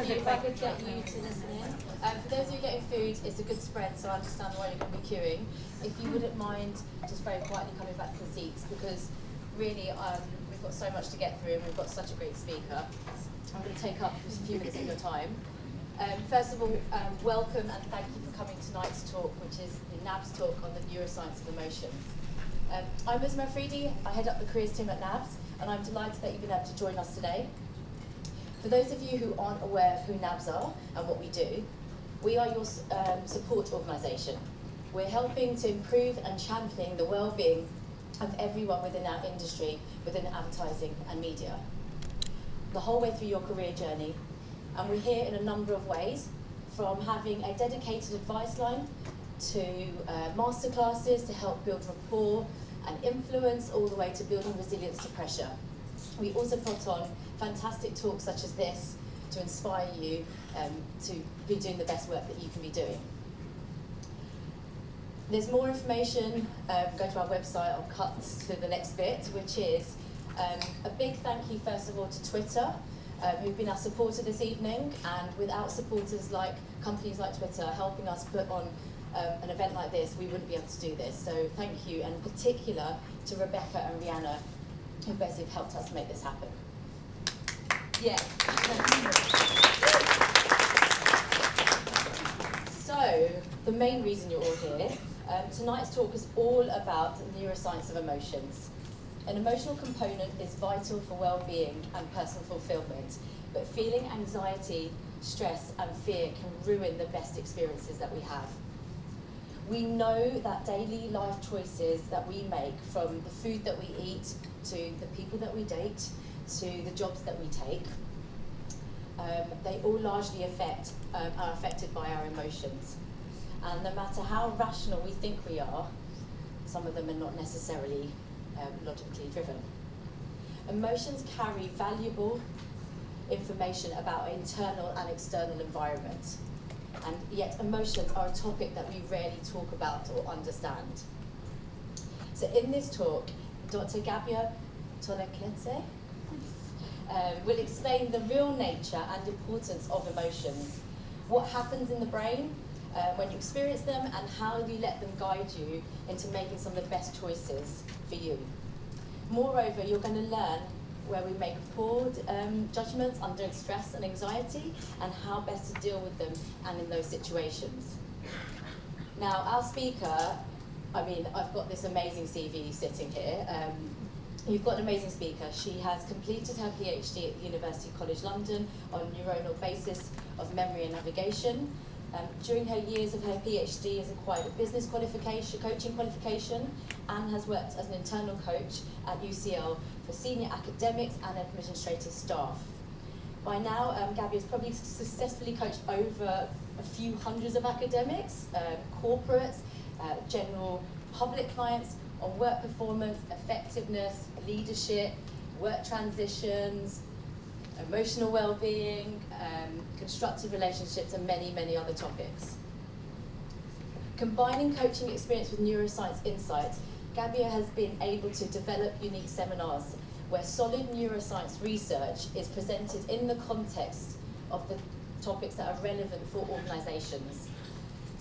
you if I could get you to listen in. For those of you getting food, it's a good spread, so I understand why you're going to be queuing. If you wouldn't mind just very quietly coming back to the seats, because really we've got so much to get through and we've got such a great speaker. I'm going to take up just a few minutes of your time. First of all, welcome and thank you for coming to tonight's talk, which is the NABS talk on the Neuroscience of Emotions. I'm Uzma Afridi, I head up the careers team at NABS, and I'm delighted that you've been able to join us today. For those of you who aren't aware of who NABS are and what we do, we are your support organisation. We're helping to improve and champion the well-being of everyone within our industry, within advertising and media, the whole way through your career journey. And we're here in a number of ways, from having a dedicated advice line to masterclasses to help build rapport and influence, all the way to building resilience to pressure. We also put on fantastic talks such as this to inspire you to be doing the best work that you can be doing. There's more information, go to our website, I'll cut to the next bit, which is a big thank you first of all to Twitter, who've been our supporter this evening, and without supporters like companies like Twitter helping us put on an event like this, we wouldn't be able to do this. So thank you, and in particular to Rebecca and Rihanna, who both have helped us make this happen. Yeah. So, the main reason you're all here, tonight's talk is all about the neuroscience of emotions. An emotional component is vital for well-being and personal fulfillment, but feeling anxiety, stress and fear can ruin the best experiences that we have. We know that daily life choices that we make, from the food that we eat, to the people that we date, to the jobs that we take, they all largely are affected by our emotions. And no matter how rational we think we are, some of them are not necessarily logically driven. Emotions carry valuable information about our internal and external environment. And yet emotions are a topic that we rarely talk about or understand. So in this talk, Dr. Gabija Toleikyte will explain the real nature and importance of emotions, what happens in the brain when you experience them, and how you let them guide you into making some of the best choices for you. Moreover, you're going to learn where we make poor judgments under stress and anxiety, and how best to deal with them and in those situations. Now, our speaker, I've got this amazing CV sitting here. You've got an amazing speaker. She has completed her PhD at the University College London on neuronal basis of memory and navigation. During her years of her PhD, has acquired a business qualification, coaching qualification, and has worked as an internal coach at UCL for senior academics and administrative staff. By now, Gabby has probably successfully coached over a few hundreds of academics, corporates, general public clients on work performance, effectiveness, leadership, work transitions, emotional well-being, constructive relationships, and many, many other topics. Combining coaching experience with neuroscience insights, Gabija has been able to develop unique seminars where solid neuroscience research is presented in the context of the topics that are relevant for organizations.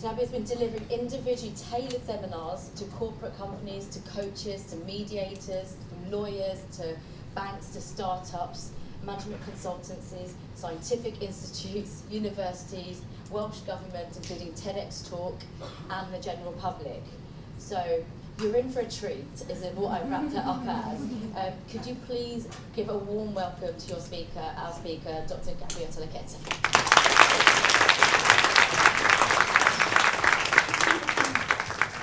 Gabija has been delivering individually tailored seminars to corporate companies, to coaches, to mediators, from lawyers, to banks, to startups, management consultancies, scientific institutes, universities, Welsh Government, including TEDx Talk, and the general public. So you're in for a treat, is what I've wrapped it up as. Could you please give a warm welcome to your speaker, our speaker, Dr. Gabija Toleikyte.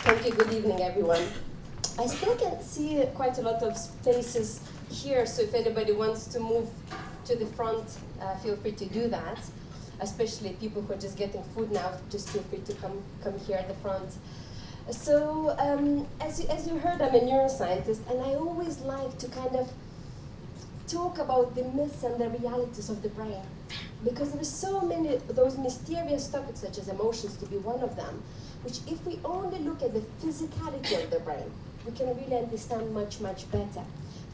Thank you, good evening everyone. I still can see quite a lot of spaces here, so if anybody wants to move to the front, feel free to do that. Especially people who are just getting food now, just feel free to come here at the front. So, as you heard, I'm a neuroscientist, and I always like to kind of talk about the myths and the realities of the brain. Because there are so many of those mysterious topics, such as emotions, to be one of them, which if we only look at the physicality of the brain, we can really understand much, much better.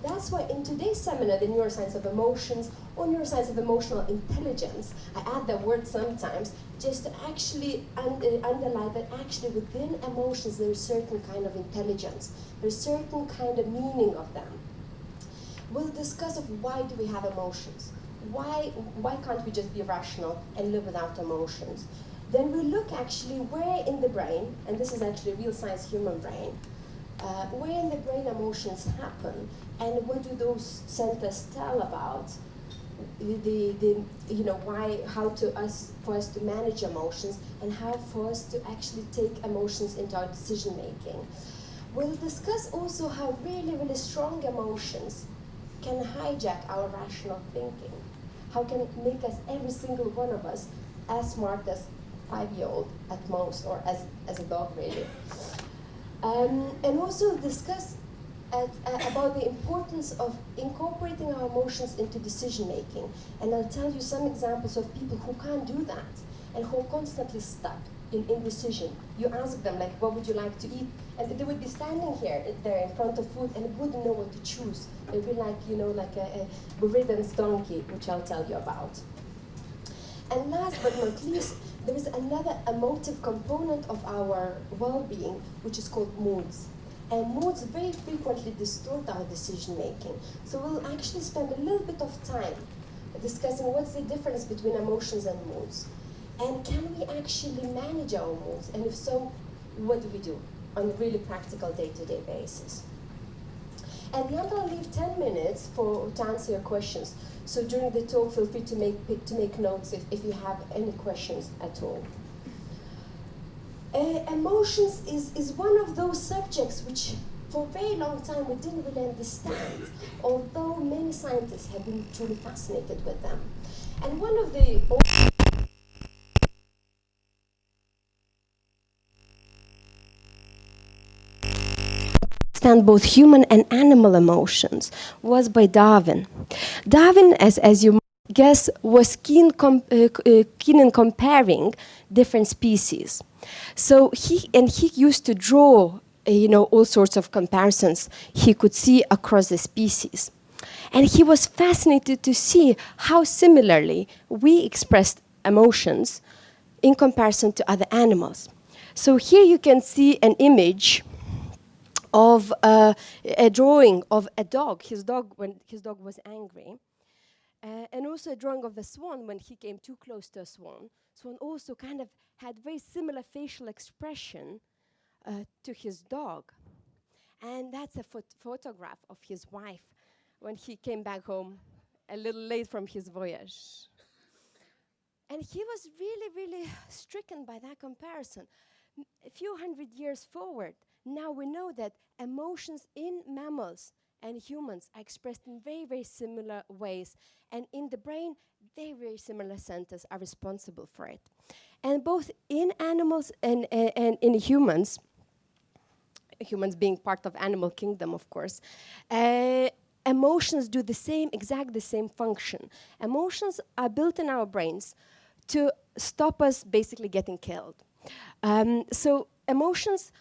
That's why in today's seminar, the Neuroscience of Emotions or Neuroscience of Emotional Intelligence, I add that word sometimes, just to actually underline that actually within emotions there is certain kind of intelligence, there's certain kind of meaning of them. We'll discuss of why do we have emotions? Why can't we just be rational and live without emotions? Then we look actually where in the brain, and this is actually real science human brain, where in the brain emotions happen, and what do those centers tell about for us to manage emotions, and how for us to actually take emotions into our decision making. We'll discuss also how really, really strong emotions can hijack our rational thinking, how can make us, every single one of us, as smart as 5-year-old at most, or as a dog really. And also discuss about the importance of incorporating our emotions into decision making. And I'll tell you some examples of people who can't do that and who are constantly stuck in indecision. You ask them, like, what would you like to eat? And they would be standing there in front of food and wouldn't know what to choose. They'd be like, like a bedridden donkey, which I'll tell you about. And last but not least, there is another emotive component of our well-being, which is called moods. And moods very frequently distort our decision making. So we'll actually spend a little bit of time discussing what's the difference between emotions and moods. And can we actually manage our moods? And if so, what do we do on a really practical day-to-day basis? And then I'll leave 10 minutes to answer your questions. So during the talk, feel free to make notes if you have any questions at all. Emotions is one of those subjects which for a very long time we didn't really understand, although many scientists have been truly fascinated with them. And one of the understand both human and animal emotions was by Darwin. Darwin, as you might guess, was keen in comparing different species. So he used to draw, all sorts of comparisons he could see across the species. And he was fascinated to see how similarly we expressed emotions in comparison to other animals. So here you can see an image of a drawing of a dog, when his dog was angry, and also a drawing of the swan when he came too close to a swan. Swan also kind of had very similar facial expression to his dog. And that's a photograph of his wife when he came back home a little late from his voyage. And he was really, really stricken by that comparison. A few hundred years forward, now we know that emotions in mammals and humans are expressed in very, very similar ways. And in the brain, very, very similar centers are responsible for it. And both in animals and in humans being part of animal kingdom, of course, emotions do the same function. Emotions are built in our brains to stop us basically getting killed. So emotions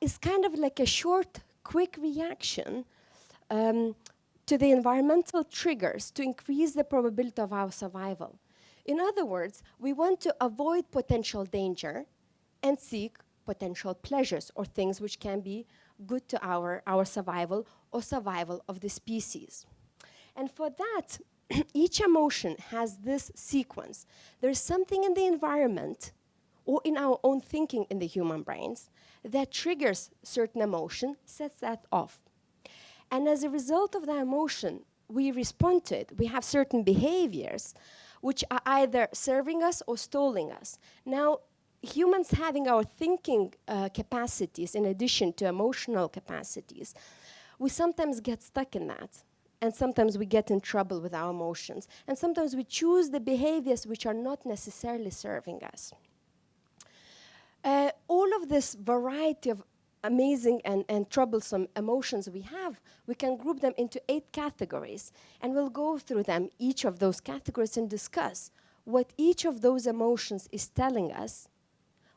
is kind of like a short, quick reaction to the environmental triggers to increase the probability of our survival. In other words, we want to avoid potential danger and seek potential pleasures or things which can be good to our survival or survival of the species. And for that, each emotion has this sequence. There's something in the environment or in our own thinking in the human brains that triggers certain emotion, sets that off. And as a result of the emotion, we respond to it. We have certain behaviors which are either serving us or stalling us. Now, humans having our thinking capacities in addition to emotional capacities, we sometimes get stuck in that. And sometimes we get in trouble with our emotions. And sometimes we choose the behaviors which are not necessarily serving us. All of this variety of amazing and troublesome emotions we can group them into 8 categories. And we'll go through them, each of those categories, and discuss what each of those emotions is telling us,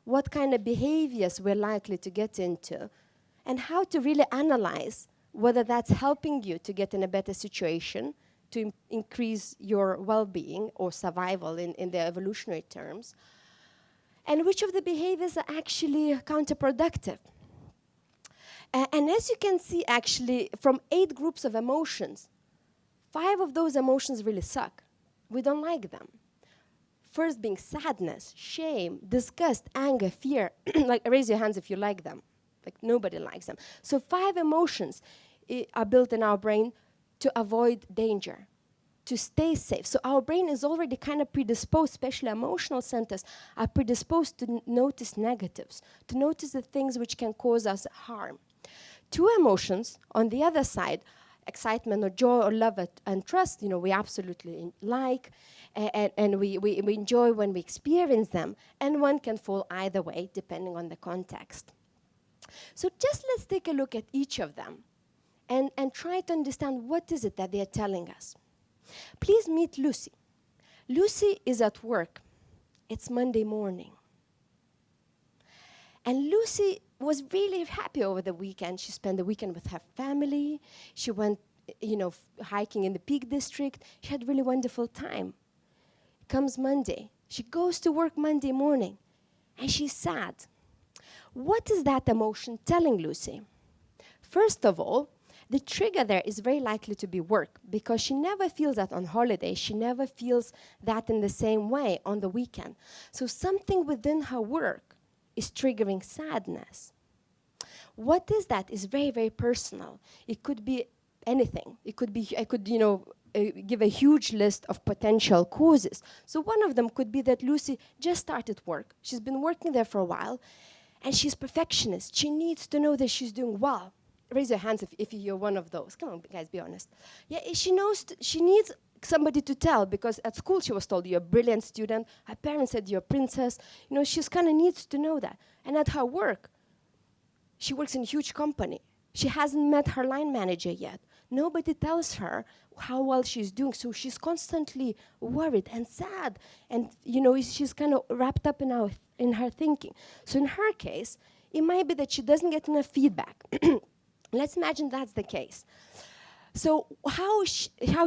what kind of behaviors we're likely to get into, and how to really analyze whether that's helping you to get in a better situation, to increase your well-being or survival in the evolutionary terms, and which of the behaviors are actually counterproductive. And as you can see, actually, from 8 groups of emotions, 5 of those emotions really suck. We don't like them. First being sadness, shame, disgust, anger, fear. Like, raise your hands if you like them. Like, nobody likes them. So 5 emotions are built in our brain to avoid danger, to stay safe. So our brain is already kind of predisposed, especially emotional centers, are predisposed to notice negatives, to notice the things which can cause us harm. 2 emotions, on the other side, excitement or joy or love and trust, we absolutely like, and we enjoy when we experience them, and one can fall either way, depending on the context. So just let's take a look at each of them and try to understand what is it that they're telling us. Please meet Lucy. Lucy is at work. It's Monday morning. And Lucy was really happy over the weekend. She spent the weekend with her family. She went, hiking in the Peak District. She had a really wonderful time. Comes Monday. She goes to work Monday morning, and she's sad. What is that emotion telling Lucy? First of all, the trigger there is very likely to be work, because she never feels that on holiday. She never feels that in the same way on the weekend. So something within her work is triggering sadness. What is that is very, very personal. It could be anything. It could be, I could, give a huge list of potential causes. So one of them could be that Lucy just started work. She's been working there for a while, and she's perfectionist. She needs to know that she's doing well. Raise your hands if you're one of those. Come on, guys, be honest. Yeah, she knows she needs somebody to tell, because at school she was told you're a brilliant student. Her parents said you're a princess. She kind of needs to know that. And at her work, she works in a huge company. She hasn't met her line manager yet. Nobody tells her how well she's doing, so she's constantly worried and sad. And she's kind of wrapped up in her thinking. So in her case, it might be that she doesn't get enough feedback. Let's imagine that's the case. So how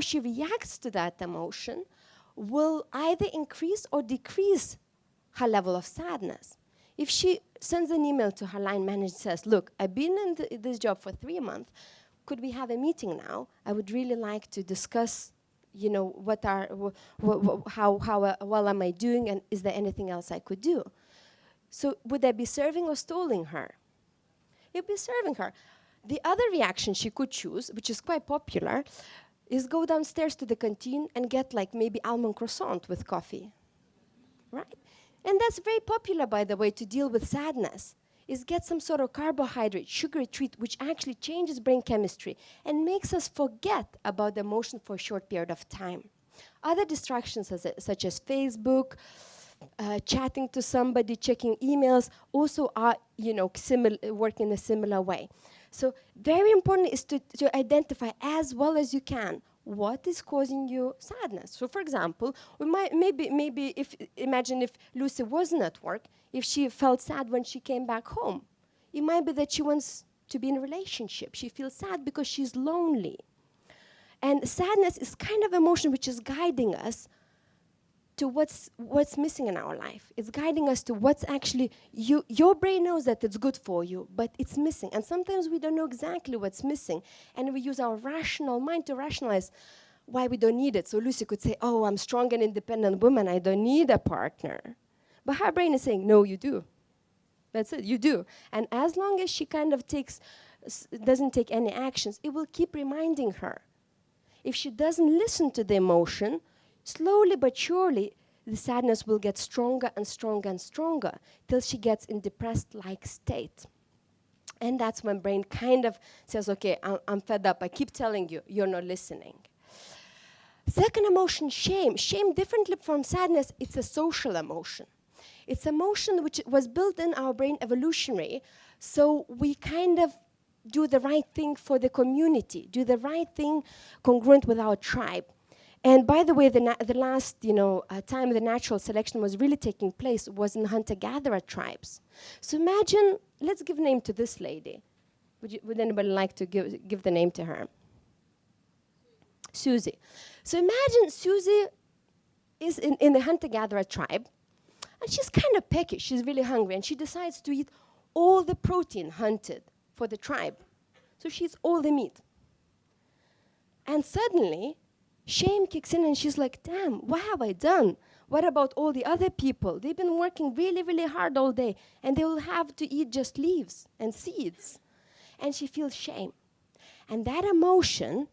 she reacts to that emotion will either increase or decrease her level of sadness. If she sends an email to her line manager and says, look, I've been in this job for 3 months. Could we have a meeting now? I would really like to discuss, how well am I doing, and is there anything else I could do? So would I be serving or stalling her? It'd be serving her. The other reaction she could choose, which is quite popular, is go downstairs to the canteen and get maybe almond croissant with coffee, right? And that's very popular, by the way, to deal with sadness, is get some sort of carbohydrate, sugary treat, which actually changes brain chemistry and makes us forget about the emotion for a short period of time. Other distractions, such as Facebook, chatting to somebody, checking emails, also are, work in a similar way. So very important is to identify as well as you can what is causing you sadness. So for example, we might imagine if Lucy wasn't at work, if she felt sad when she came back home. It might be that she wants to be in a relationship. She feels sad because she's lonely. And sadness is kind of emotion which is guiding us to what's missing in our life. It's guiding us to what's actually, your brain knows that it's good for you, but it's missing. And sometimes we don't know exactly what's missing. And we use our rational mind to rationalize why we don't need it. So Lucy could say, oh, I'm strong and independent woman, I don't need a partner. But her brain is saying, no, you do. That's it, you do. And as long as she kind of doesn't take any actions, it will keep reminding her. If she doesn't listen to the emotion, slowly but surely, the sadness will get stronger and stronger and stronger till she gets in depressed-like state. And that's when brain kind of says, okay, I'm fed up. I keep telling you, you're not listening. Second emotion, shame. Shame, differently from sadness, it's a social emotion. It's emotion which was built in our brain evolutionary, so we kind of do the right thing for the community, do the right thing congruent with our tribe. And by the way, the last time the natural selection was really taking place was in hunter-gatherer tribes. So imagine, let's give name to this lady. Would anybody like to give the name to her? Susie. So imagine Susie is in the hunter-gatherer tribe, and she's kind of picky. She's really hungry, and she decides to eat all the protein hunted for the tribe. So she eats all the meat. And suddenly, shame kicks in, and she's like, damn, what have I done? What about all the other people? They've been working really, really hard all day, and they will have to eat just leaves and seeds. And she feels shame. And that emotion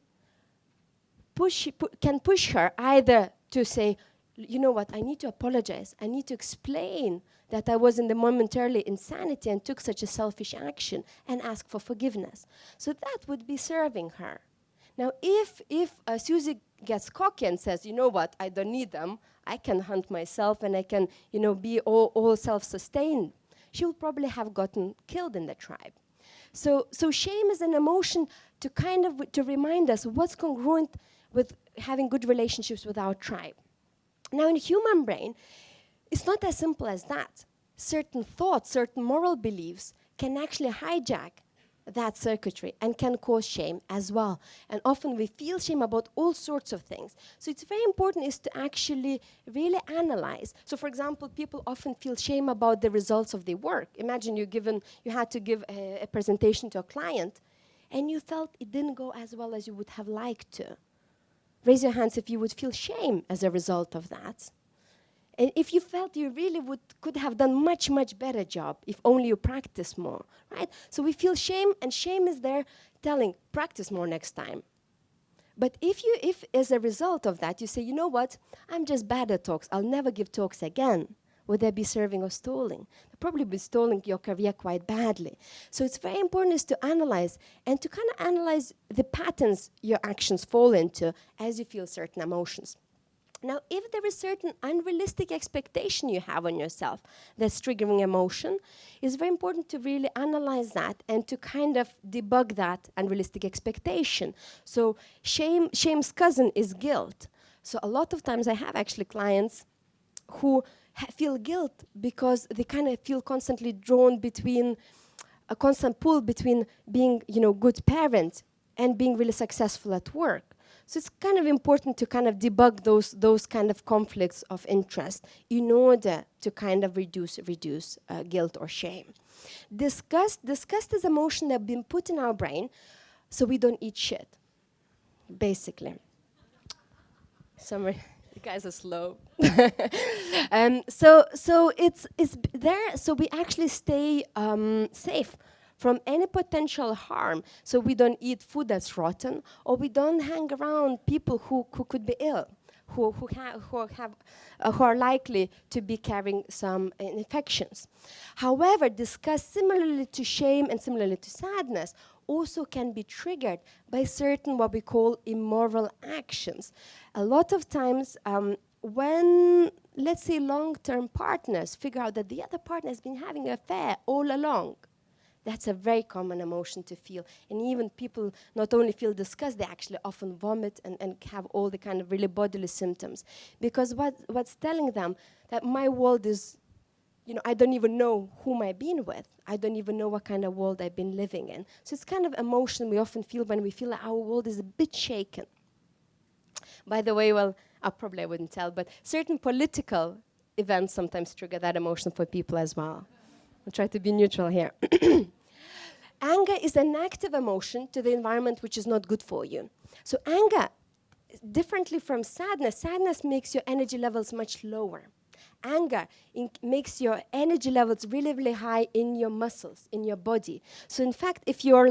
can push her either to say, you know what, I need to apologize. I need to explain that I was in the momentarily insanity and took such a selfish action, and ask for forgiveness. So that would be serving her. Now, if Susie gets cocky and says, you know what, I don't need them, I can hunt myself and I can, be all self-sustained, she will probably have gotten killed in the tribe. So shame is an emotion to to remind us what's congruent with having good relationships with our tribe. Now, in human brain, it's not as simple as that. Certain thoughts, certain moral beliefs can actually hijack that circuitry and can cause shame as well. And often we feel shame about all sorts of things. So it's very important is to actually really analyze. So for example, people often feel shame about the results of their work. Imagine you had to give a presentation to a client, and you felt it didn't go as well as you would have liked to. Raise your hands if you would feel shame as a result of that. And if you felt you really could have done much, much better job if only you practice more, right? So we feel shame, and shame is there telling, practice more next time. But if as a result of that, you say, you know what, I'm just bad at talks, I'll never give talks again, would they be serving or stalling? They'll probably be stalling your career quite badly. So it's very important is to analyze, and to kind of analyze the patterns your actions fall into as you feel certain emotions. Now, if there is certain unrealistic expectation you have on yourself that's triggering emotion, it's very important to really analyze that and to kind of debug that unrealistic expectation. So shame's cousin is guilt. So a lot of times I have actually clients who feel guilt because they kind of feel constantly drawn between, a constant pull between being, good parent and being really successful at work. So it's kind of important to kind of debug those kind of conflicts of interest in order to kind of reduce guilt or shame. Disgust is emotion that have been put in our brain so we don't eat shit, basically. Summary. You guys are slow. So it's there, so we actually stay safe from any potential harm. So we don't eat food that's rotten, or we don't hang around people who could be ill, who are likely to be carrying some infections. However, disgust, similarly to shame and similarly to sadness, also can be triggered by certain what we call immoral actions. A lot of times when, let's say, long-term partners figure out that the other partner has been having an affair all along, that's a very common emotion to feel. And even people not only feel disgust, they actually often vomit and have all the kind of really bodily symptoms. Because what's telling them that my world is, I don't even know whom I've been with. I don't even know what kind of world I've been living in. So it's kind of emotion we often feel when we feel like our world is a bit shaken. By the way, well, probably I wouldn't tell, but certain political events sometimes trigger that emotion for people as well. I'll try to be neutral here. Anger is an active emotion to the environment which is not good for you. So anger, differently from sadness makes your energy levels much lower. Anger makes your energy levels really, really high in your muscles, in your body. So in fact, if you're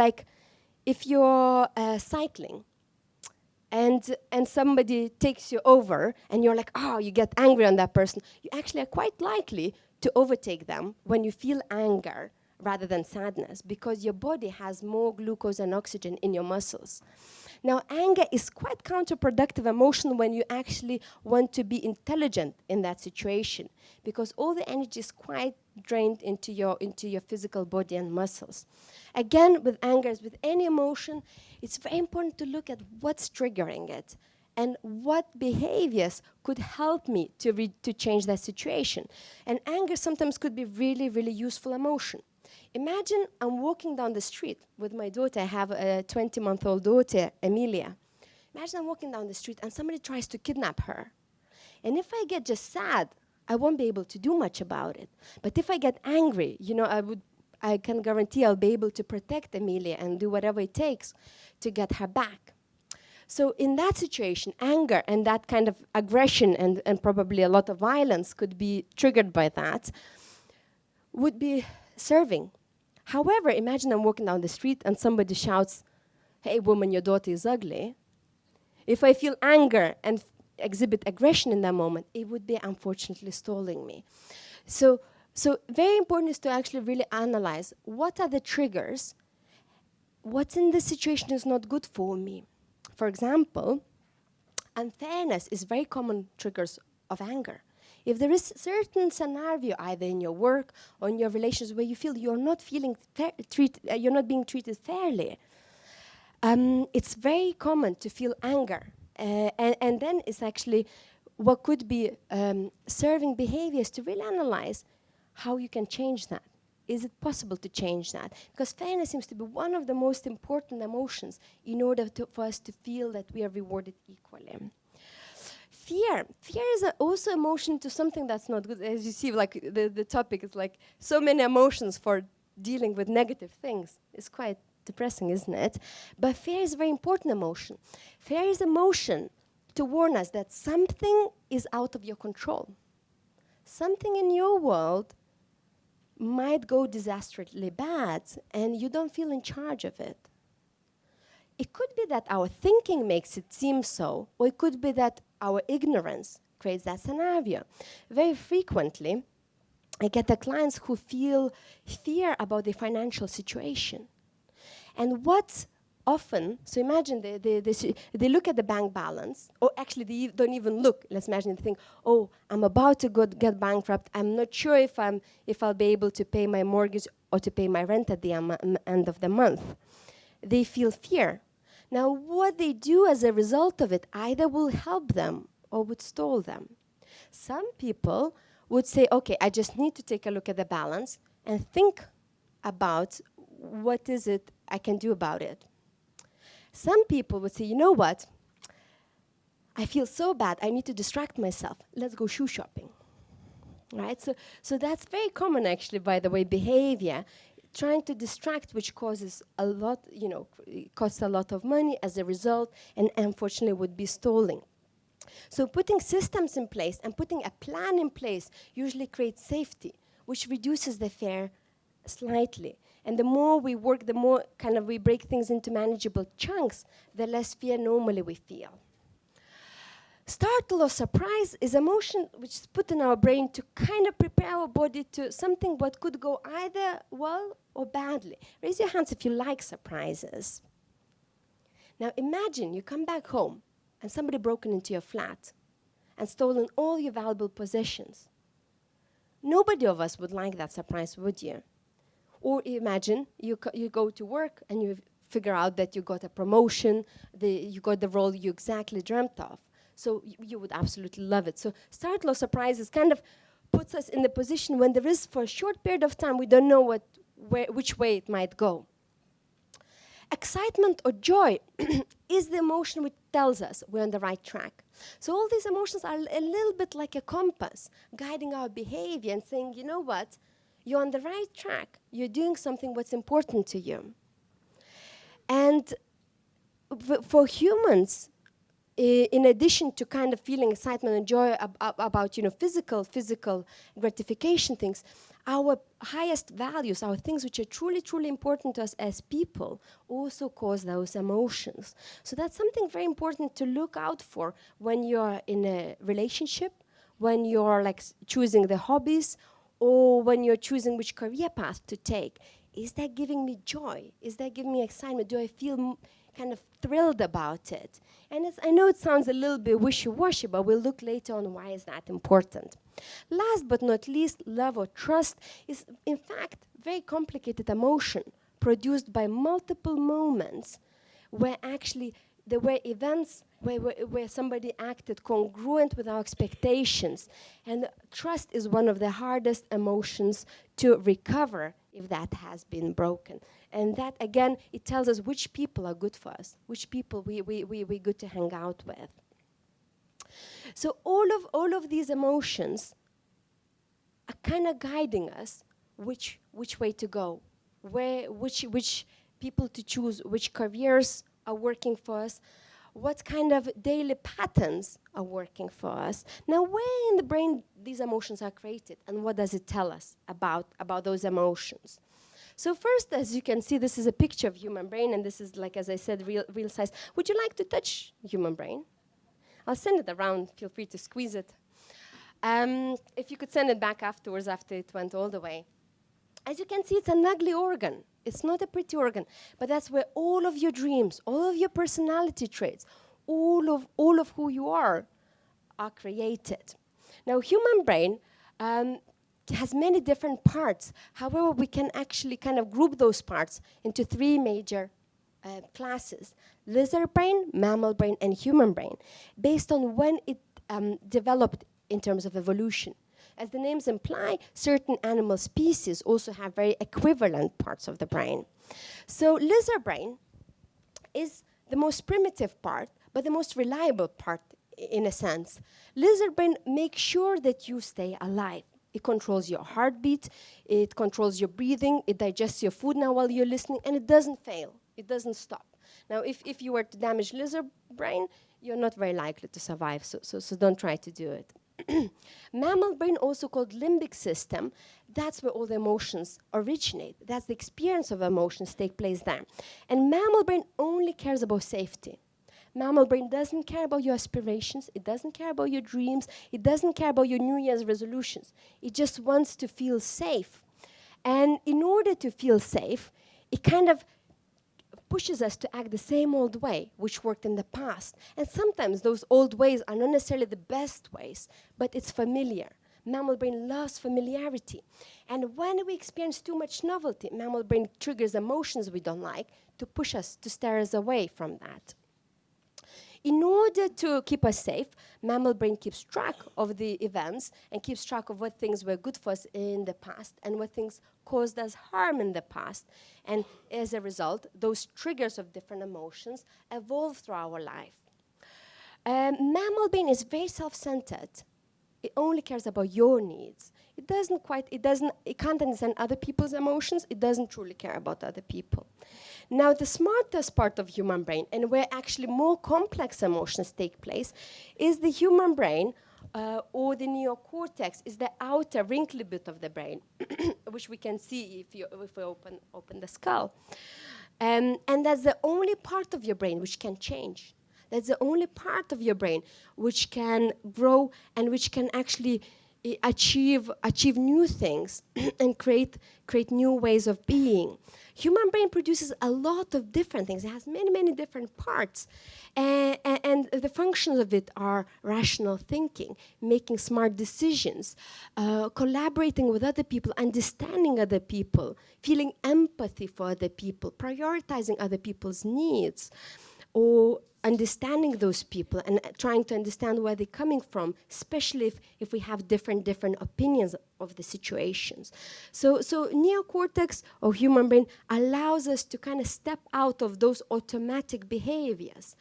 cycling and somebody takes you over and you're like, you get angry on that person, you actually are quite likely to overtake them when you feel anger rather than sadness, because your body has more glucose and oxygen in your muscles. Now, anger is quite counterproductive emotion when you actually want to be intelligent in that situation, because all the energy is quite drained into your physical body and muscles. Again, with anger, as with any emotion, it's very important to look at what's triggering it and what behaviors could help me to change that situation. And anger sometimes could be really, really useful emotion. Imagine I'm walking down the street with my daughter. I have a 20-month-old daughter, Emilia. Imagine I'm walking down the street and somebody tries to kidnap her. And if I get just sad, I won't be able to do much about it. But if I get angry, you know, I can guarantee I'll be able to protect Emilia and do whatever it takes to get her back. So in that situation, anger and that kind of aggression and probably a lot of violence could be triggered by that, would be serving. However, imagine I'm walking down the street and somebody shouts, "Hey woman, your daughter is ugly." If I feel anger and exhibit aggression in that moment, it would be unfortunately stalling me. So very important is to actually really analyze what are the triggers, what's in this situation is not good for me. For example, unfairness is very common triggers of anger. If there is certain scenario either in your work or in your relations where you feel you're not you're not being treated fairly, it's very common to feel anger. And then it's actually what could be serving behaviors to really analyze how you can change that. Is it possible to change that? Because fairness seems to be one of the most important emotions in order for us to feel that we are rewarded equally. Fear is also emotion to something that's not good. As you see, like the topic is like so many emotions for dealing with negative things. It's quite depressing, isn't it? But fear is a very important emotion. Fear is emotion to warn us that something is out of your control. Something in your world might go disastrously bad and you don't feel in charge of it. It could be that our thinking makes it seem so, or it could be that our ignorance creates that scenario. Very frequently, I get the clients who feel fear about their financial situation. And what often, so imagine they look at the bank balance, or actually they don't even look. Let's imagine they think, oh, I'm about to get bankrupt. I'm not sure if I'll be able to pay my mortgage or to pay my rent at the end of the month. They feel fear. Now, what they do as a result of it either will help them or would stall them. Some people would say, okay, I just need to take a look at the balance and think about what is it I can do about it. Some people would say, you know what? I feel so bad, I need to distract myself. Let's go shoe shopping. Right? So that's very common, actually, by the way, behavior. Trying to distract, which causes a lot, costs a lot of money as a result, and unfortunately would be stalling. So putting systems in place and putting a plan in place usually creates safety, which reduces the fear slightly. And the more we work, the more kind of we break things into manageable chunks, the less fear normally we feel. Startle or surprise is emotion which is put in our brain to kind of prepare our body to something what could go either well or badly. Raise your hands if you like surprises. Now imagine you come back home and somebody broken into your flat and stolen all your valuable possessions. Nobody of us would like that surprise, would you? Or imagine you go to work and you figure out that you got a promotion, you got the role you exactly dreamt of. So you would absolutely love it. So startle or surprises kind of puts us in the position when there is, for a short period of time, we don't know which way it might go. Excitement or joy is the emotion which tells us we're on the right track. So all these emotions are a little bit like a compass, guiding our behavior and saying, you know what, you're on the right track. You're doing something what's important to you. And for humans, in addition to kind of feeling excitement and joy about physical gratification things, our highest values, our things which are truly, truly important to us as people, also cause those emotions. So that's something very important to look out for when you're in a relationship, when you're like choosing the hobbies, or when you're choosing which career path to take. Is that giving me joy? Is that giving me excitement? Do I feel kind of thrilled about it? And I know it sounds a little bit wishy-washy, but we'll look later on why is that important. Last but not least, love or trust is, in fact, very complicated emotion produced by multiple moments where actually there were events where somebody acted congruent with our expectations. And trust is one of the hardest emotions to recover if that has been broken. And that, again, it tells us which people are good for us, which people we're good to hang out with. So all of these emotions are kind of guiding us which way to go, which people to choose, which careers are working for us, what kind of daily patterns are working for us. Now, where in the brain these emotions are created, and what does it tell us about those emotions? So first, as you can see, this is a picture of human brain, and this is, like, as I said, real size. Would you like to touch human brain? I'll send it around. Feel free to squeeze it. If you could send it back afterwards, after it went all the way. As you can see, it's an ugly organ. It's not a pretty organ, but that's where all of your dreams, all of your personality traits, all of who you are created. Now, human brain has many different parts. However, we can actually kind of group those parts into three major classes: lizard brain, mammal brain, and human brain, based on when it developed in terms of evolution. As the names imply, certain animal species also have very equivalent parts of the brain. So lizard brain is the most primitive part, but the most reliable part in a sense. Lizard brain makes sure that you stay alive. It controls your heartbeat, it controls your breathing, it digests your food now while you're listening, and it doesn't fail. It doesn't stop. Now, if you were to damage lizard brain, you're not very likely to survive, so don't try to do it. Mammal brain, also called limbic system, that's where all the emotions originate. That's the experience of emotions take place there. And mammal brain only cares about safety. Mammal brain doesn't care about your aspirations, it doesn't care about your dreams, it doesn't care about your New Year's resolutions. It just wants to feel safe. And in order to feel safe, it kind of pushes us to act the same old way, which worked in the past. And sometimes those old ways are not necessarily the best ways, but it's familiar. Mammal brain loves familiarity. And when we experience too much novelty, mammal brain triggers emotions we don't like to push us, to steer us away from that. In order to keep us safe, mammal brain keeps track of the events and keeps track of what things were good for us in the past and what things caused us harm in the past. And as a result, those triggers of different emotions evolve through our life. Mammal brain is very self-centered. It only cares about your needs. It can't understand other people's emotions. It doesn't truly care about other people. Now, the smartest part of human brain, and where actually more complex emotions take place, is the human brain, or the neocortex, is the outer wrinkly bit of the brain, which we can see if we open the skull. And that's the only part of your brain which can change. That's the only part of your brain which can grow and which can actually achieve new things and create new ways of being. Human brain produces a lot of different things. It has many different parts. And the functions of it are rational thinking, making smart decisions, collaborating with other people, understanding other people, feeling empathy for other people, prioritizing other people's needs, or understanding those people and trying to understand where they're coming from, especially if we have different opinions of the situations. So neocortex, or human brain, allows us to kind of step out of those automatic behaviors.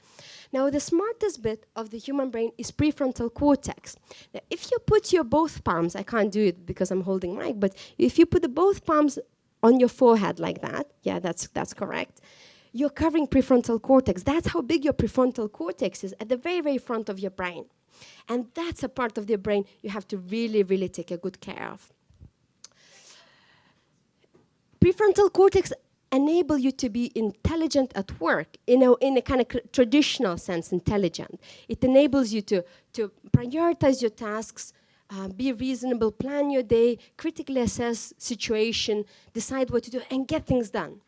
Now, the smartest bit of the human brain is prefrontal cortex. Now, if you put your both palms, I can't do it because I'm holding mic, but if you put the both palms on your forehead like that, yeah, that's correct, you're covering prefrontal cortex. That's how big your prefrontal cortex is, at the very front of your brain. And that's a part of the brain you have to really take a good care of. Prefrontal cortex enable you to be intelligent at work, in a kind of traditional sense, intelligent. It enables you to prioritize your tasks, be reasonable, plan your day, critically assess situation, decide what to do, and get things done.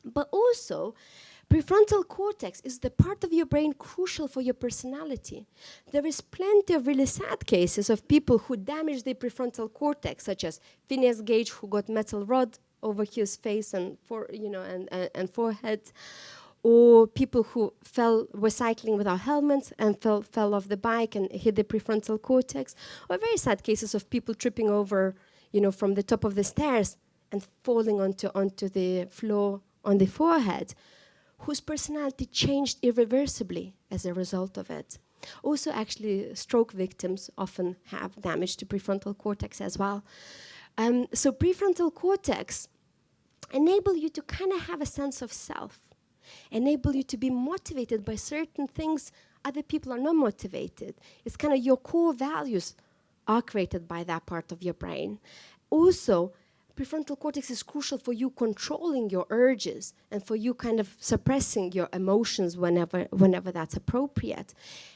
But also, prefrontal cortex is the part of your brain crucial for your personality. There is plenty of really sad cases of people who damaged their prefrontal cortex, such as Phineas Gage, who got metal rod over his face and forehead, or people who were cycling without helmets and fell off the bike and hit the prefrontal cortex, or very sad cases of people tripping over, from the top of the stairs and falling onto the floor on the forehead, whose personality changed irreversibly as a result of it. Also, actually, stroke victims often have damage to prefrontal cortex as well. So prefrontal cortex enable you to kind of have a sense of self, enable you to be motivated by certain things other people are not motivated. It's kind of your core values are created by that part of your brain. Also, prefrontal cortex is crucial for you controlling your urges and for you kind of suppressing your emotions whenever that's appropriate.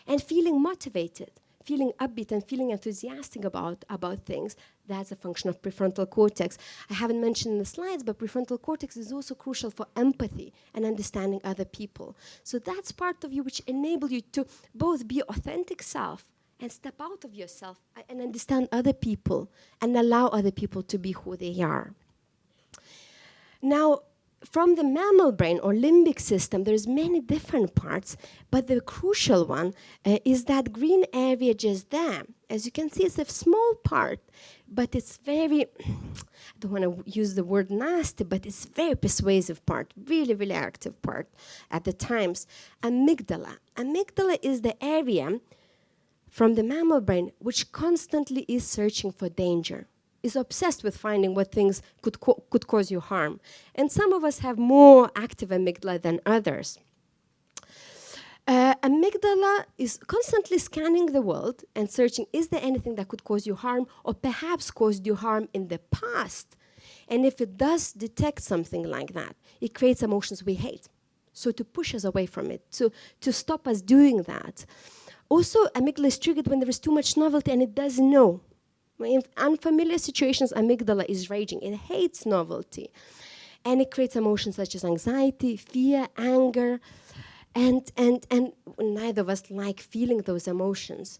And feeling motivated, feeling upbeat and feeling enthusiastic about things, that's a function of prefrontal cortex. I haven't mentioned in the slides, but prefrontal cortex is also crucial for empathy and understanding other people. So that's part of you which enable you to both be authentic self and step out of yourself and understand other people and allow other people to be who they are. Now, from the mammal brain or limbic system, there's many different parts, but the crucial one is that green area just there. As you can see, it's a small part, but it's very, I don't want to use the word nasty, but it's very persuasive part, really, really active part at the times. Amygdala. Amygdala is the area from the mammal brain which constantly is searching for danger, is obsessed with finding what things could cause you harm. And some of us have more active amygdala than others. Amygdala is constantly scanning the world and searching, is there anything that could cause you harm or perhaps caused you harm in the past? And if it does detect something like that, it creates emotions we hate. So to push us away from it, to stop us doing that. Also, amygdala is triggered when there is too much novelty and it doesn't know. In unfamiliar situations, amygdala is raging. It hates novelty. And it creates emotions such as anxiety, fear, anger, and neither of us like feeling those emotions.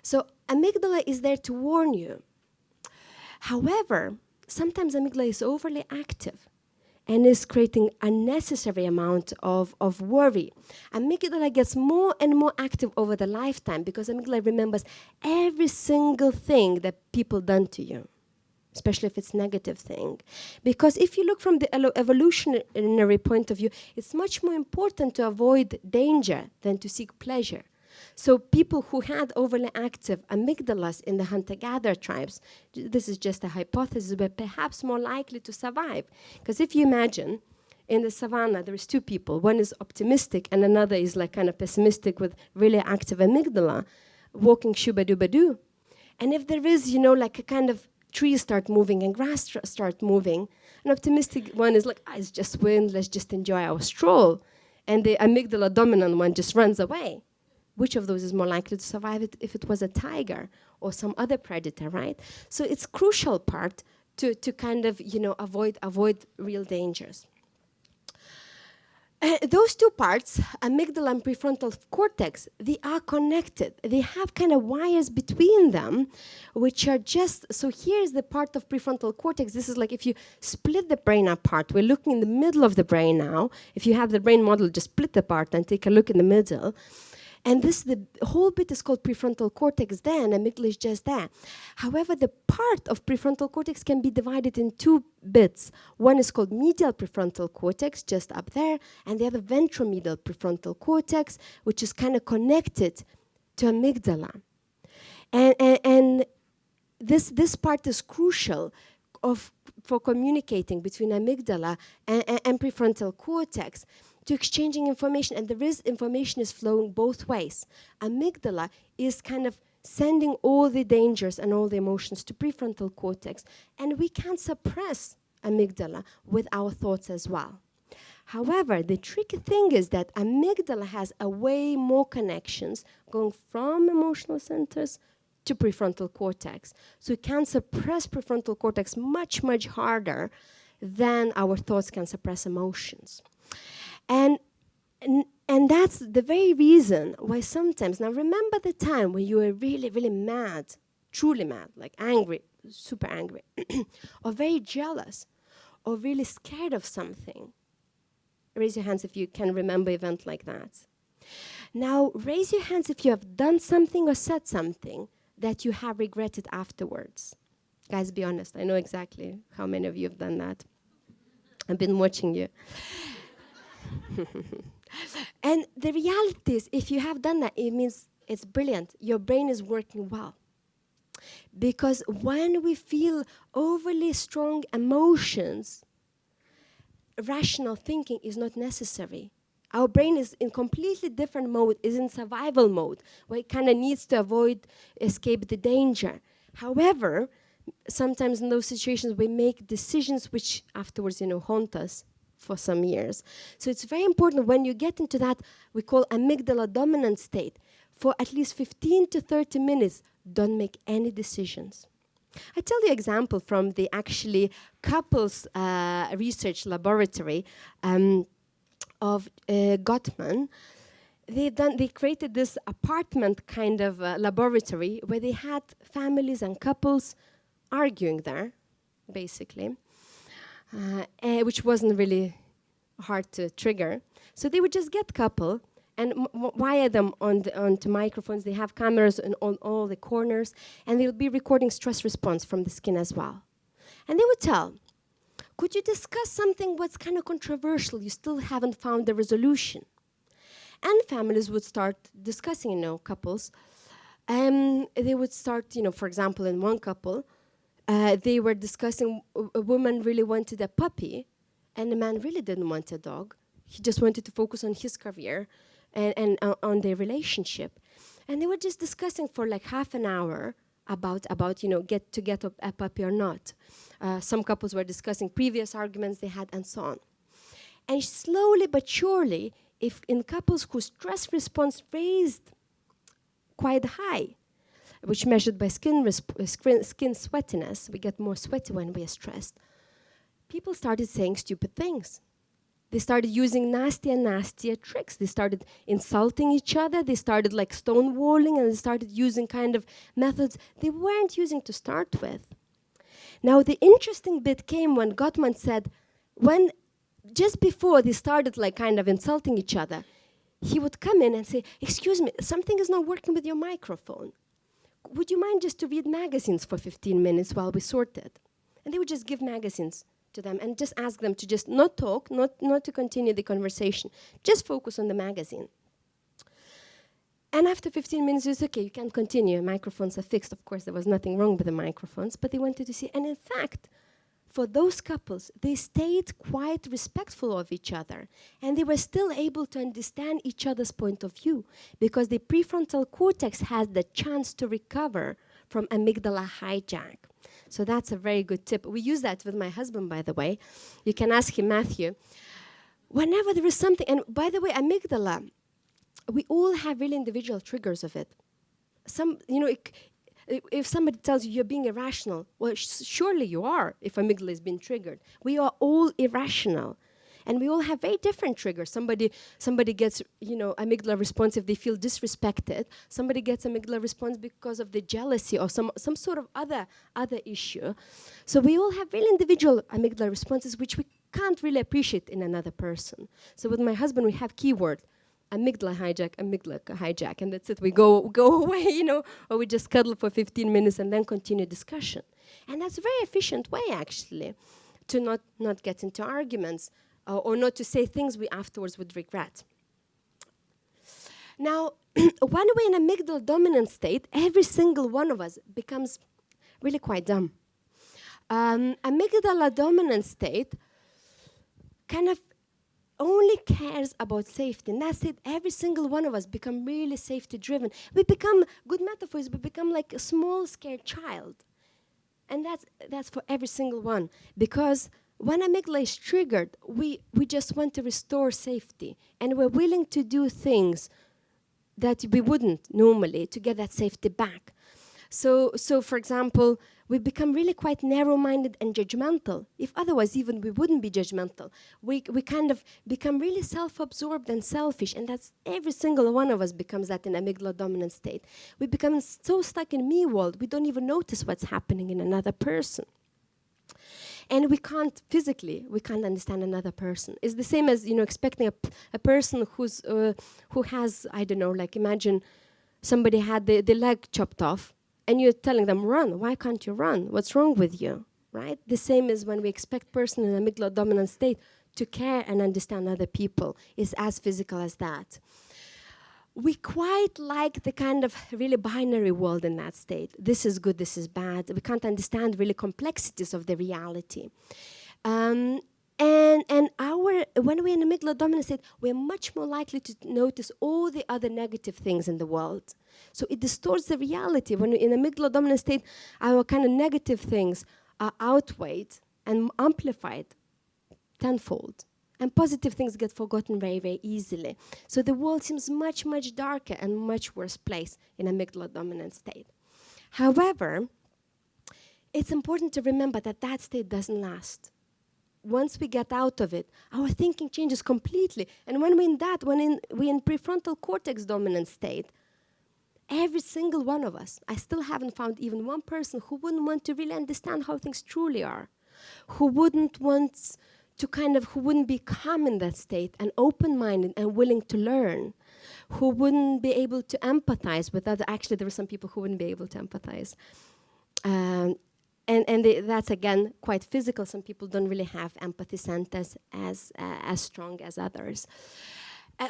So amygdala is there to warn you. However, sometimes amygdala is overly active and is creating unnecessary amount of worry. Amygdala gets more and more active over the lifetime because amygdala remembers every single thing that people done to you, especially if it's negative thing. Because if you look from the evolutionary point of view, it's much more important to avoid danger than to seek pleasure. So people who had overly active amygdalas in the hunter-gatherer tribes, this is just a hypothesis, but perhaps more likely to survive. Because if you imagine, in the savannah, there is two people. One is optimistic, and another is like kind of pessimistic with really active amygdala, walking shoo-ba-doo-ba-doo. And if there is, you know, like a kind of trees start moving and grass start moving, an optimistic one is like, it's just wind, let's just enjoy our stroll. And the amygdala dominant one just runs away. Which of those is more likely to survive it if it was a tiger or some other predator, right? So it's crucial part to kind of, you know, avoid real dangers. Those two parts, amygdala and prefrontal cortex, they are connected. They have kind of wires between them, which are just, so here's the part of prefrontal cortex. This is like if you split the brain apart. We're looking in the middle of the brain now. If you have the brain model, just split the part and take a look in the middle. And the whole bit is called prefrontal cortex there, and amygdala is just there. However, the part of prefrontal cortex can be divided in two bits. One is called medial prefrontal cortex, just up there, and the other ventromedial prefrontal cortex, which is kind of connected to amygdala. And this part is crucial for communicating between amygdala and prefrontal cortex, to exchanging information, and information is flowing both ways. Amygdala is kind of sending all the dangers and all the emotions to prefrontal cortex, and we can suppress amygdala with our thoughts as well. However, the tricky thing is that amygdala has a way more connections going from emotional centers to prefrontal cortex. So we can suppress prefrontal cortex much, much harder than our thoughts can suppress emotions. And that's the very reason why sometimes, now remember the time when you were really, really mad, truly mad, like angry, super angry, or very jealous, or really scared of something. Raise your hands if you can remember an event like that. Now, raise your hands if you have done something or said something that you have regretted afterwards. Guys, be honest. I know exactly how many of you have done that. I've been watching you. And the reality is, if you have done that, it means it's brilliant. Your brain is working well. Because when we feel overly strong emotions, rational thinking is not necessary. Our brain is in completely different mode, is in survival mode, where it kind of needs to escape the danger. However, sometimes in those situations we make decisions which afterwards, haunt us for some years. So it's very important when you get into that, we call amygdala dominant state, for at least 15 to 30 minutes, don't make any decisions. I tell you an example from the actually couples research laboratory of Gottman. They created this apartment kind of laboratory where they had families and couples arguing there, basically, which wasn't really hard to trigger. So they would just get couple and wire them onto microphones. They have cameras on all the corners, and they'll be recording stress response from the skin as well. And they would tell, could you discuss something what's kind of controversial? You still haven't found a resolution. And families would start discussing, couples. They would start, for example, in one couple, they were discussing a woman really wanted a puppy, and the man really didn't want a dog. He just wanted to focus on his career and on their relationship. And they were just discussing for like half an hour about get a puppy or not. Some couples were discussing previous arguments they had and so on. And slowly but surely, if in couples whose stress response raised quite high, which measured by skin sweatiness, we get more sweaty when we are stressed, people started saying stupid things. They started using nastier and nastier tricks. They started insulting each other. They started like stonewalling, and they started using kind of methods they weren't using to start with. Now, the interesting bit came when Gottman said, when just before they started like kind of insulting each other, he would come in and say, excuse me, something is not working with your microphone. Would you mind just to read magazines for 15 minutes while we sort it? And they would just give magazines to them and just ask them to just not talk, not to continue the conversation, just focus on the magazine. And after 15 minutes, it's okay, you can continue, microphones are fixed. Of course, there was nothing wrong with the microphones, but they wanted to see. And in fact, for those couples, they stayed quite respectful of each other, and they were still able to understand each other's point of view, because the prefrontal cortex has the chance to recover from amygdala hijack. So that's a very good tip. We use that with my husband, by the way. You can ask him, Matthew. Whenever there is something, and by the way, amygdala, we all have really individual triggers of it. If somebody tells you you're being irrational, well, surely you are, if amygdala is being triggered. We are all irrational. And we all have very different triggers. Somebody gets, amygdala response if they feel disrespected. Somebody gets amygdala response because of the jealousy or some sort of other issue. So we all have really individual amygdala responses which we can't really appreciate in another person. So with my husband, we have keyword, amygdala hijack, and that's it. We go away, or we just cuddle for 15 minutes and then continue discussion. And that's a very efficient way, actually, to not get into arguments. Or not to say things we afterwards would regret. Now, when we're in a amygdala dominant state, every single one of us becomes really quite dumb. Amygdala dominant state kind of only cares about safety, and that's it. Every single one of us become really safety driven. We become, good metaphors, we become like a small scared child. And that's for every single one, because when amygdala is triggered, we just want to restore safety, and we're willing to do things that we wouldn't normally to get that safety back. So for example, we become really quite narrow-minded and judgmental. If otherwise even we wouldn't be judgmental. We kind of become really self-absorbed and selfish, and that's every single one of us becomes that in amygdala dominant state. We become so stuck in me world, we don't even notice what's happening in another person. And we can't understand another person. It's the same as expecting a person who has, I don't know, like imagine somebody had the leg chopped off, and you're telling them, run. Why can't you run? What's wrong with you, right? The same as when we expect person in an amygdala dominant state to care and understand other people. Is as physical as that. We quite like the kind of really binary world in that state. This is good, this is bad. We can't understand really complexities of the reality. And when we're in amygdala dominant state, we're much more likely to notice all the other negative things in the world. So it distorts the reality. When we're in amygdala dominant state, our kind of negative things are outweighed and amplified tenfold. And positive things get forgotten very, very easily. So the world seems much, much darker and much worse place in amygdala dominant state. However, it's important to remember that that state doesn't last. Once we get out of it, our thinking changes completely. And when we're in that, we're in prefrontal cortex dominant state, every single one of us, I still haven't found even one person who wouldn't want to really understand how things truly are, who wouldn't want to who wouldn't be calm in that state and open-minded and willing to learn, who wouldn't be able to empathize with other. Actually, there are some people who wouldn't be able to empathize. That's, again, quite physical. Some people don't really have empathy centers as strong as others.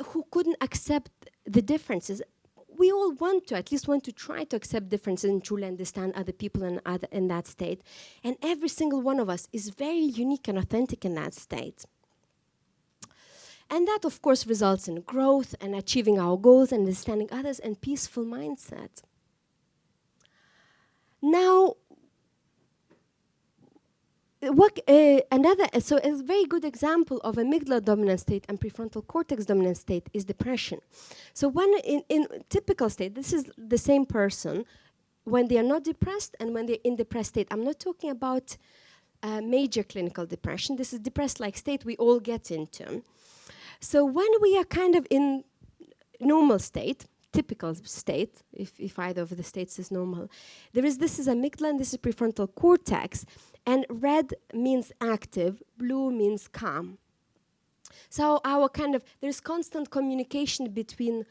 Who couldn't accept the differences. We all at least want to try to accept differences and truly understand other people in that state. And every single one of us is very unique and authentic in that state. And that, of course, results in growth and achieving our goals and understanding others and peaceful mindset. Now, so a very good example of amygdala dominant state and prefrontal cortex dominant state is depression. So when in typical state, this is the same person when they are not depressed and when they're in depressed state. I'm not talking about major clinical depression. This is depressed-like state we all get into. So when we are kind of in normal state, typical state, if either of the states is normal, this is amygdala and this is prefrontal cortex. And red means active, blue means calm. So there's constant communication between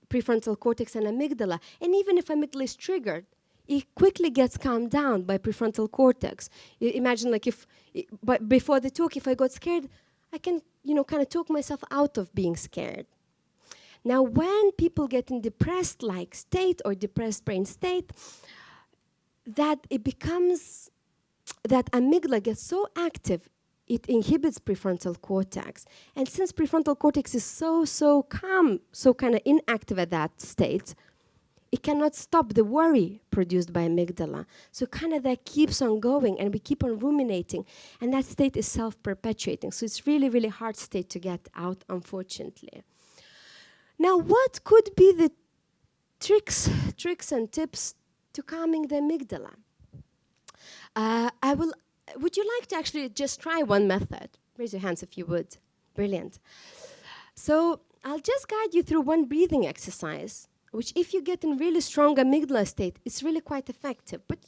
prefrontal cortex and amygdala. And even if amygdala is triggered, it quickly gets calmed down by prefrontal cortex. Imagine but before the talk, if I got scared, I can, kind of talk myself out of being scared. Now, when people get in depressed-like state or depressed brain state, that amygdala gets so active, it inhibits prefrontal cortex. And since prefrontal cortex is so calm, so kind of inactive at that state, it cannot stop the worry produced by amygdala. So kind of that keeps on going, and we keep on ruminating. And that state is self-perpetuating. So it's really, really hard state to get out, unfortunately. Now, what could be the tricks and tips to calming the amygdala? Would you like to actually just try one method? Raise your hands if you would. Brilliant. So I'll just guide you through one breathing exercise, which if you get in really strong amygdala state, it's really quite effective. But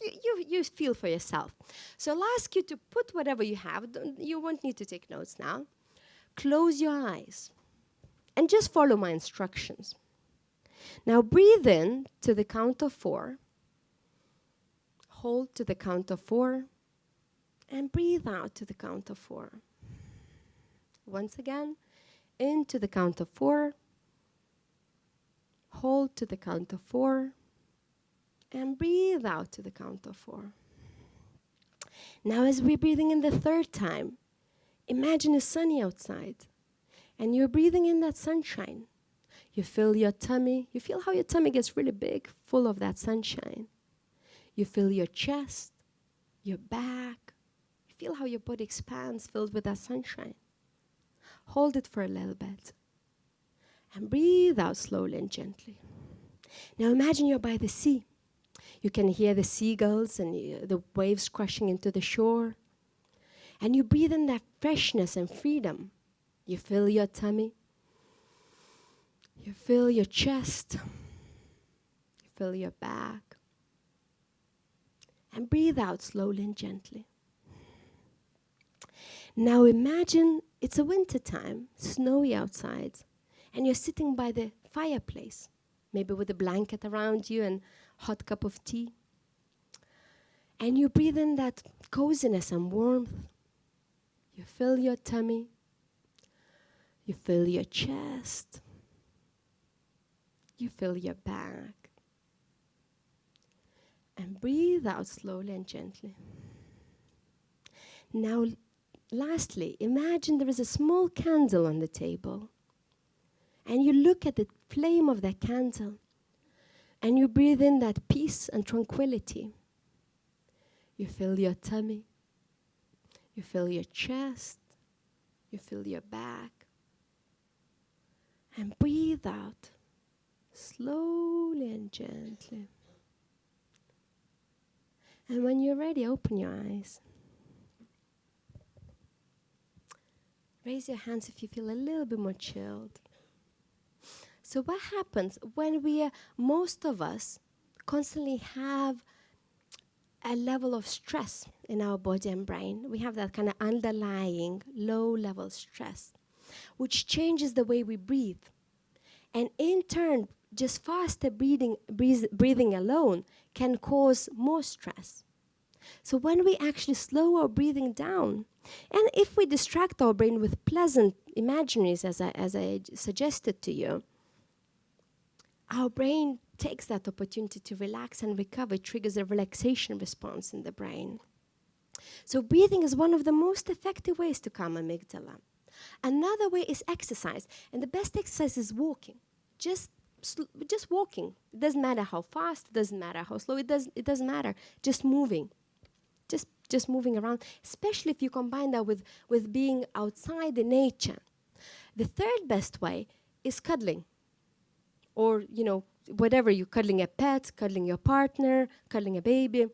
you feel for yourself. So I'll ask you to put whatever you have. You won't need to take notes now. Close your eyes and just follow my instructions. Now breathe in to the count of 4. Hold to the count of 4, and breathe out to the count of 4. Once again, in to the count of 4, hold to the count of 4, and breathe out to the count of 4. Now as we're breathing in the third time, imagine it's sunny outside, and you're breathing in that sunshine. You feel your tummy, you feel how your tummy gets really big, full of that sunshine. You feel your chest, your back. You feel how your body expands, filled with that sunshine. Hold it for a little bit. And breathe out slowly and gently. Now imagine you're by the sea. You can hear the seagulls and the waves crashing into the shore. And you breathe in that freshness and freedom. You feel your tummy. You feel your chest. You feel your back. And breathe out slowly and gently. Now imagine it's a winter time, snowy outside, and you're sitting by the fireplace, maybe with a blanket around you and hot cup of tea. And you breathe in that coziness and warmth. You fill your tummy. You fill your chest. You fill your back. And breathe out slowly and gently. Now, lastly, imagine there is a small candle on the table. And you look at the flame of that candle. And you breathe in that peace and tranquility. You fill your tummy. You fill your chest. You fill your back. And breathe out slowly and gently. And when you're ready, open your eyes. Raise your hands if you feel a little bit more chilled. So what happens when most of us constantly have a level of stress in our body and brain? We have that kind of underlying low-level stress, which changes the way we breathe. And in turn, just faster breathing alone can cause more stress. So when we actually slow our breathing down, and if we distract our brain with pleasant imaginaries, as I suggested to you, our brain takes that opportunity to relax and recover. It triggers a relaxation response in the brain. So breathing is one of the most effective ways to calm amygdala. Another way is exercise, and the best exercise is walking. Just walking. It doesn't matter how fast, it doesn't matter how slow, it doesn't matter. Just moving. Just moving around, especially if you combine that with being outside in nature. The third best way is cuddling. Or, whatever, you're cuddling a pet, cuddling your partner, cuddling a baby.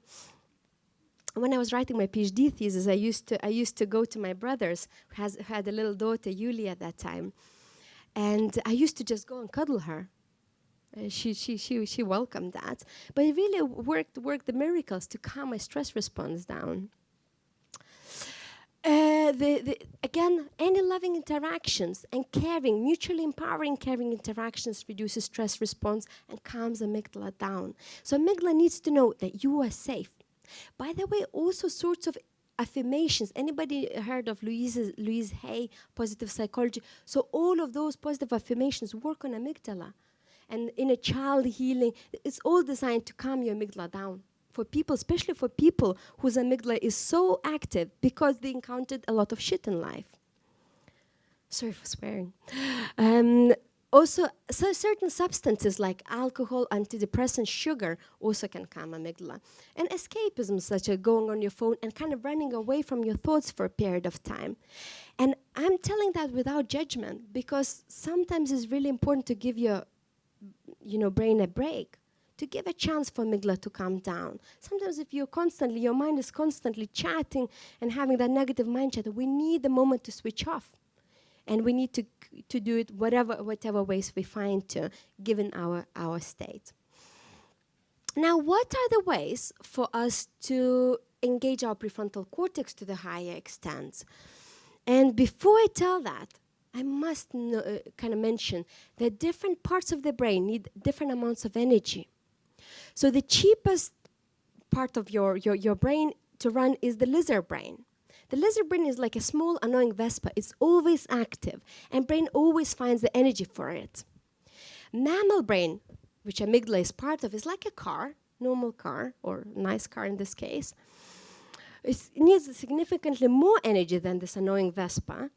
When I was writing my PhD thesis, I used to go to my brother's, who had a little daughter, Yulia, at that time. And I used to just go and cuddle her. She welcomed that. But it really worked the miracles to calm my stress response down. Again, any loving interactions and caring, mutually empowering caring interactions reduces stress response and calms amygdala down. So amygdala needs to know that you are safe. By the way, also sorts of affirmations. Anybody heard of Louise Hay, positive psychology? So all of those positive affirmations work on amygdala. And in a child healing, it's all designed to calm your amygdala down. For people, especially for people whose amygdala is so active because they encountered a lot of shit in life. Sorry for swearing. Also, certain substances like alcohol, antidepressants, sugar also can calm amygdala. And escapism, such as going on your phone and kind of running away from your thoughts for a period of time. And I'm telling that without judgment, because sometimes it's really important to give your brain a break, to give a chance for amygdala to calm down. Sometimes if your mind is constantly chatting and having that negative mind chat, we need a moment to switch off. And we need to do it whatever ways we find to, given our state. Now, what are the ways for us to engage our prefrontal cortex to the higher extent? And before I tell that, I must kind of mention that different parts of the brain need different amounts of energy. So the cheapest part of your brain to run is the lizard brain. The lizard brain is like a small annoying Vespa. It's always active, and brain always finds the energy for it. Mammal brain, which amygdala is part of, is like a car, normal car, or nice car in this case. It needs significantly more energy than this annoying Vespa,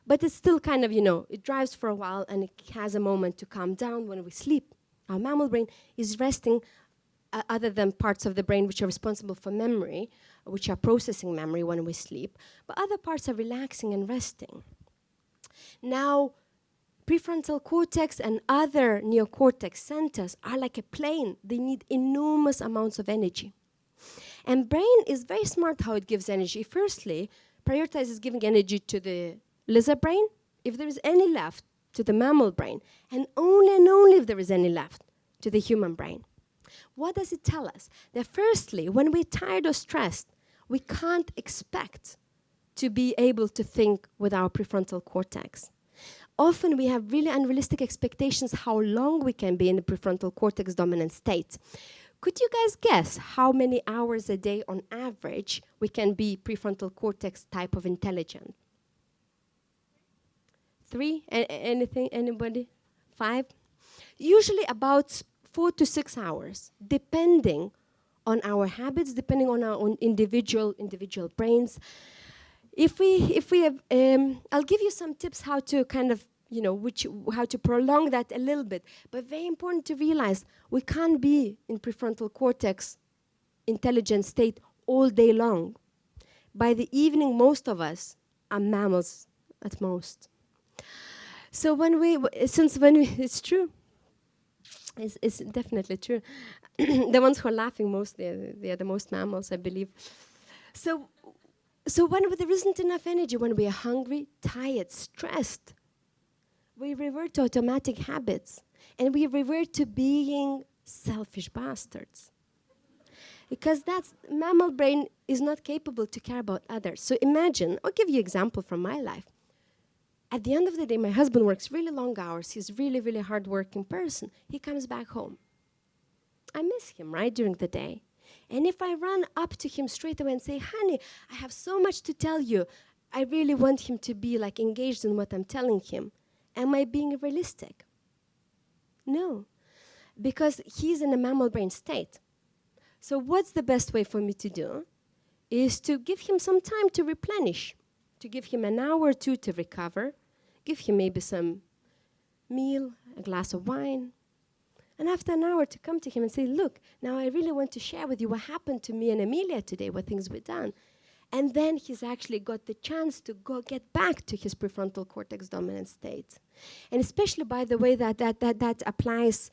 but it's still kind of, it drives for a while and it has a moment to calm down when we sleep. Our mammal brain is resting other than parts of the brain which are responsible for memory, which are processing memory when we sleep, but other parts are relaxing and resting. Now, prefrontal cortex and other neocortex centers are like a plane. They need enormous amounts of energy. And brain is very smart how it gives energy. Firstly, prioritizes giving energy to the lizard brain, if there is any left, to the mammal brain, and only if there is any left, to the human brain. What does it tell us? That firstly, when we're tired or stressed, we can't expect to be able to think with our prefrontal cortex. Often we have really unrealistic expectations how long we can be in the prefrontal cortex dominant state. Could you guys guess how many hours a day on average we can be prefrontal cortex type of intelligent? 3? Anything? Anybody? 5? Usually about 4 to 6 hours, depending on our habits, depending on our own individual brains. If we have, I'll give you some tips how to kind of, how to prolong that a little bit. But very important to realize we can't be in prefrontal cortex intelligent state all day long. By the evening, most of us are mammals at most. So it's true. It's definitely true. The ones who are laughing most, they are the most mammals, I believe. So when there isn't enough energy, when we are hungry, tired, stressed, we revert to automatic habits, and we revert to being selfish bastards. Because mammal brain is not capable to care about others. So imagine, I'll give you an example from my life. At the end of the day, my husband works really long hours. He's a really, really hard-working person. He comes back home. I miss him, right, during the day. And if I run up to him straight away and say, honey, I have so much to tell you. I really want him to be like engaged in what I'm telling him. Am I being realistic? No, because he's in a mammal brain state. So what's the best way for me to do? Is to give him some time to replenish, to give him an hour or two to recover, give him maybe some meal, a glass of wine, and after an hour to come to him and say, look, now I really want to share with you what happened to me and Amelia today, what things we've done. And then he's actually got the chance to get back to his prefrontal cortex dominant state. And especially, by the way, that applies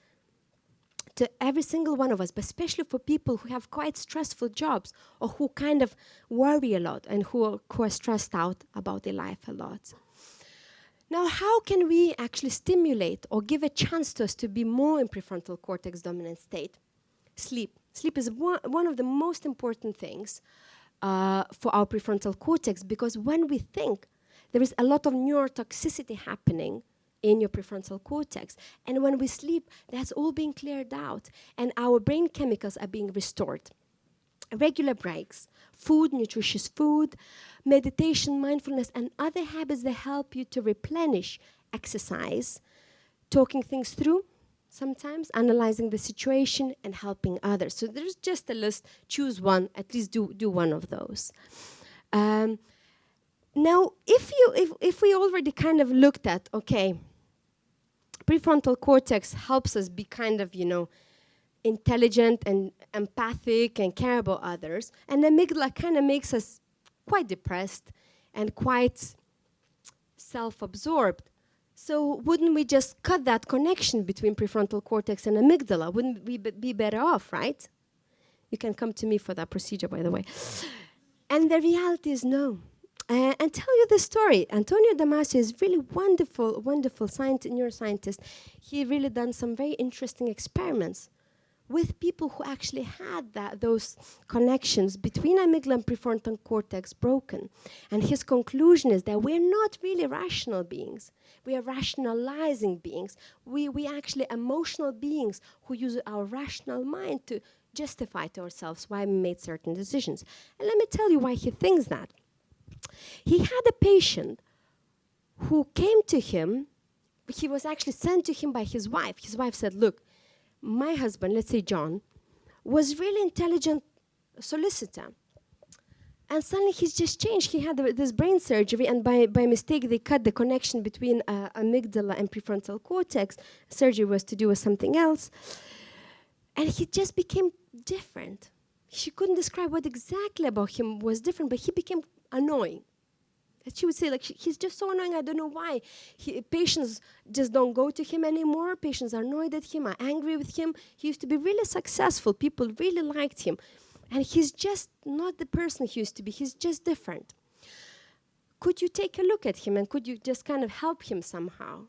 to every single one of us, but especially for people who have quite stressful jobs or who kind of worry a lot and who are stressed out about their life a lot. Now, how can we actually stimulate or give a chance to us to be more in prefrontal cortex dominant state? Sleep. Sleep is one of the most important things for our prefrontal cortex, because when we think, there is a lot of neurotoxicity happening in your prefrontal cortex. And when we sleep, that's all being cleared out, and our brain chemicals are being restored. Regular breaks, food, nutritious food, meditation, mindfulness, and other habits that help you to replenish, exercise, talking things through, sometimes analyzing the situation and helping others. So there's just a list, choose one, at least do one of those. Now, if we already kind of looked at, okay, prefrontal cortex helps us be kind of, intelligent and empathic and care about others, and the amygdala kind of makes us quite depressed and quite self-absorbed. So wouldn't we just cut that connection between prefrontal cortex and amygdala? Wouldn't we be better off, right? You can come to me for that procedure, by the way. And the reality is no. And tell you the story. Antonio Damasio is really wonderful neuroscientist. He really done some very interesting experiments with people who actually had those connections between amygdala and prefrontal cortex broken. And his conclusion is that we're not really rational beings. We are rationalizing beings. We actually emotional beings who use our rational mind to justify to ourselves why we made certain decisions. And let me tell you why he thinks that. He had a patient who came to him. He was actually sent to him by his wife. His wife said, look, my husband, let's say John, was really intelligent solicitor. And suddenly he's just changed. He had this brain surgery, and by mistake they cut the connection between amygdala and prefrontal cortex. Surgery was to do with something else. And he just became different. She couldn't describe what exactly about him was different, but he became annoying. And she would say, like, he's just so annoying, I don't know why. Patients just don't go to him anymore. Patients are annoyed at him, are angry with him. He used to be really successful. People really liked him. And he's just not the person he used to be. He's just different. Could you take a look at him, and could you just kind of help him somehow?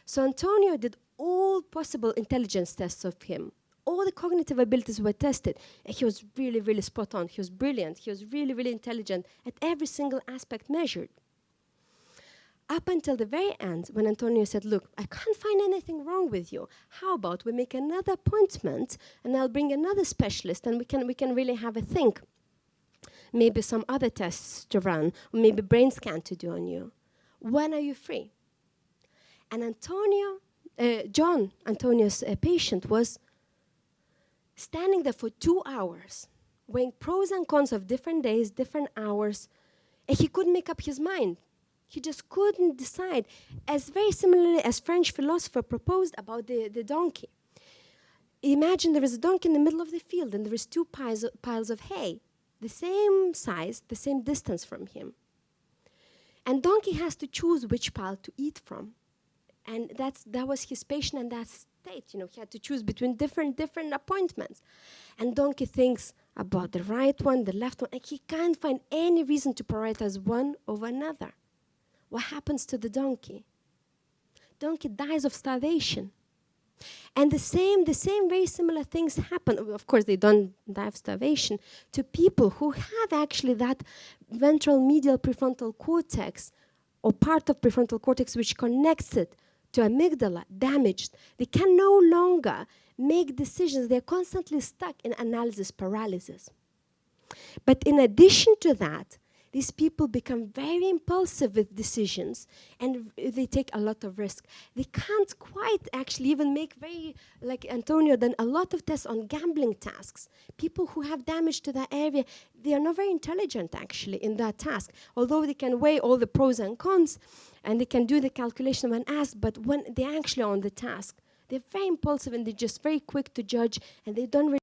So Antonio did all possible intelligence tests of him. All the cognitive abilities were tested, and he was really, really spot on. He was brilliant. He was really, really intelligent at every single aspect measured. Up until the very end, when Antonio said, look, I can't find anything wrong with you. How about we make another appointment and I'll bring another specialist and we can really have a think. Maybe some other tests to run, or maybe brain scan to do on you. When are you free? And John, Antonio's patient, was standing there for 2 hours, weighing pros and cons of different days, different hours, and he couldn't make up his mind. He just couldn't decide, as very similarly as French philosopher proposed about the donkey. Imagine there is a donkey in the middle of the field and there is two piles of hay, the same size, the same distance from him. And donkey has to choose which pile to eat from. And that was his patient in that state. You know, he had to choose between different appointments. And donkey thinks about the right one, the left one, and he can't find any reason to prioritize one over another. What happens to the donkey? Donkey dies of starvation. And the same very similar things happen. Of course, they don't die of starvation to people who have actually that ventral medial prefrontal cortex, or part of prefrontal cortex which connects it to amygdala, damaged. They can no longer make decisions. They're constantly stuck in analysis paralysis. But in addition to that, these people become very impulsive with decisions, and they take a lot of risk. They can't quite actually even make like Antonio done a lot of tests on gambling tasks. People who have damage to that area, they are not very intelligent actually in that task. Although they can weigh all the pros and cons, and they can do the calculation when asked, but when they're actually on the task, they're very impulsive and they're just very quick to judge, and they don't really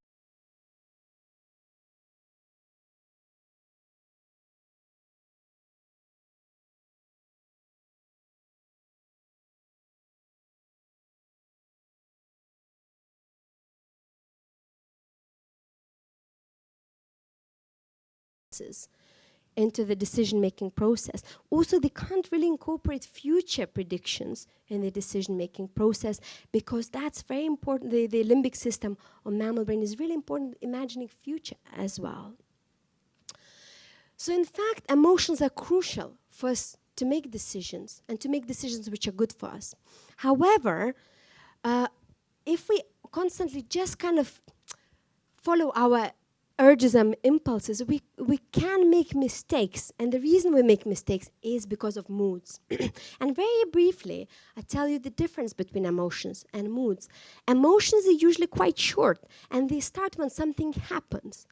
into the decision-making process. Also, they can't really incorporate future predictions in the decision-making process, because that's very important. The limbic system or mammal brain is really important, imagining future as well. So in fact, emotions are crucial for us to make decisions, and to make decisions which are good for us. However, if we constantly just kind of follow our urges and impulses, we can make mistakes. And the reason we make mistakes is because of moods. And very briefly, I tell you the difference between emotions and moods. Emotions are usually quite short, and they start when something happens.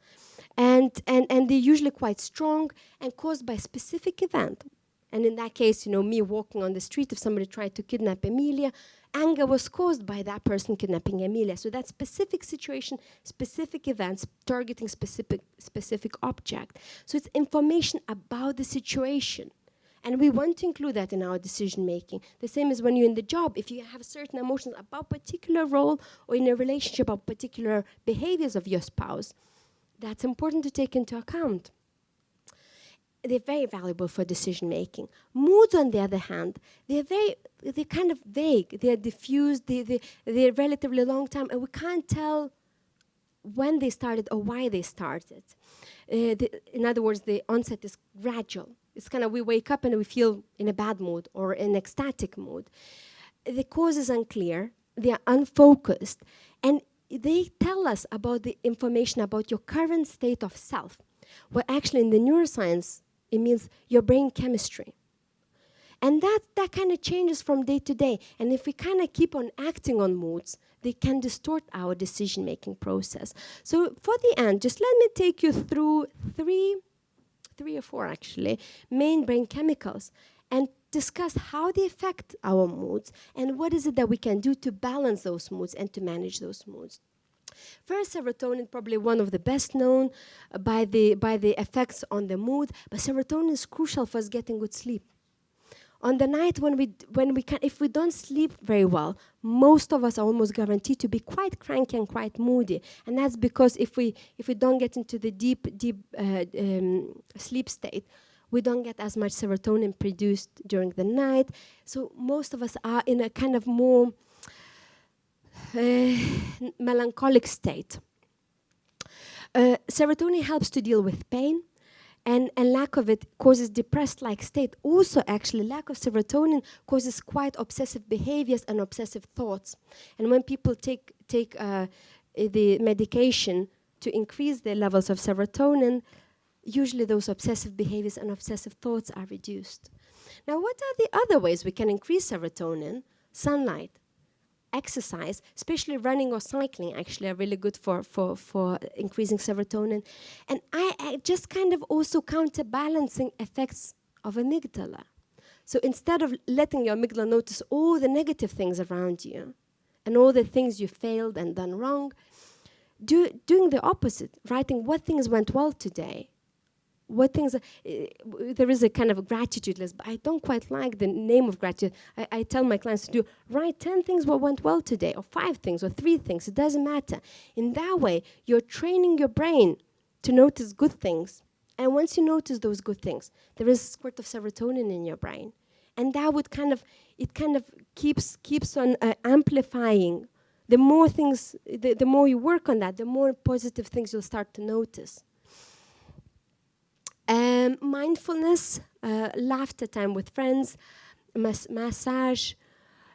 And they're usually quite strong and caused by a specific event. And in that case, you know, me walking on the street, if somebody tried to kidnap Emilia, anger was caused by that person kidnapping Emilia. So that specific situation, specific events, targeting specific object. So it's information about the situation. And we want to include that in our decision making. The same as when you're in the job. If you have certain emotions about a particular role, or in a relationship about particular behaviors of your spouse, that's important to take into account. They're very valuable for decision making. Moods, on the other hand, they're kind of vague. They're diffused. They're relatively long time, and we can't tell when they started or why they started. In other words, the onset is gradual. It's kind of, we wake up and we feel in a bad mood or an ecstatic mood. The cause is unclear. They are unfocused, and they tell us about the information about your current state of self. Well, actually, in the neuroscience, it means your brain chemistry. And that kind of changes from day to day. And if we kind of keep on acting on moods, they can distort our decision-making process. So for the end, just let me take you through three or four actually, main brain chemicals, and discuss how they affect our moods and what is it that we can do to balance those moods and to manage those moods. First, serotonin, probably one of the best known by the effects on the mood, but serotonin is crucial for us getting good sleep. On the night if we don't sleep very well, most of us are almost guaranteed to be quite cranky and quite moody, and that's because if we don't get into the deep sleep state, we don't get as much serotonin produced during the night. So most of us are in a kind of more melancholic state. Serotonin helps to deal with pain. And lack of it causes depressed-like state. Also, actually, lack of serotonin causes quite obsessive behaviors and obsessive thoughts. And when people take the medication to increase their levels of serotonin, usually those obsessive behaviors and obsessive thoughts are reduced. Now, what are the other ways we can increase serotonin? Sunlight, exercise, especially running or cycling, actually are really good for increasing serotonin. And I just kind of also counterbalancing effects of amygdala. So instead of letting your amygdala notice all the negative things around you and all the things you failed and done wrong, doing the opposite, writing what things went well today. What things, there is a kind of gratitude list, but I don't quite like the name of gratitude. I tell my clients to write 10 things what went well today, or 5 things, or 3 things, it doesn't matter. In that way, you're training your brain to notice good things. And once you notice those good things, there is a squirt of serotonin in your brain. And that would it kind of keeps on amplifying. The more things, the more you work on that, the more positive things you'll start to notice. Mindfulness, laughter time with friends, massage,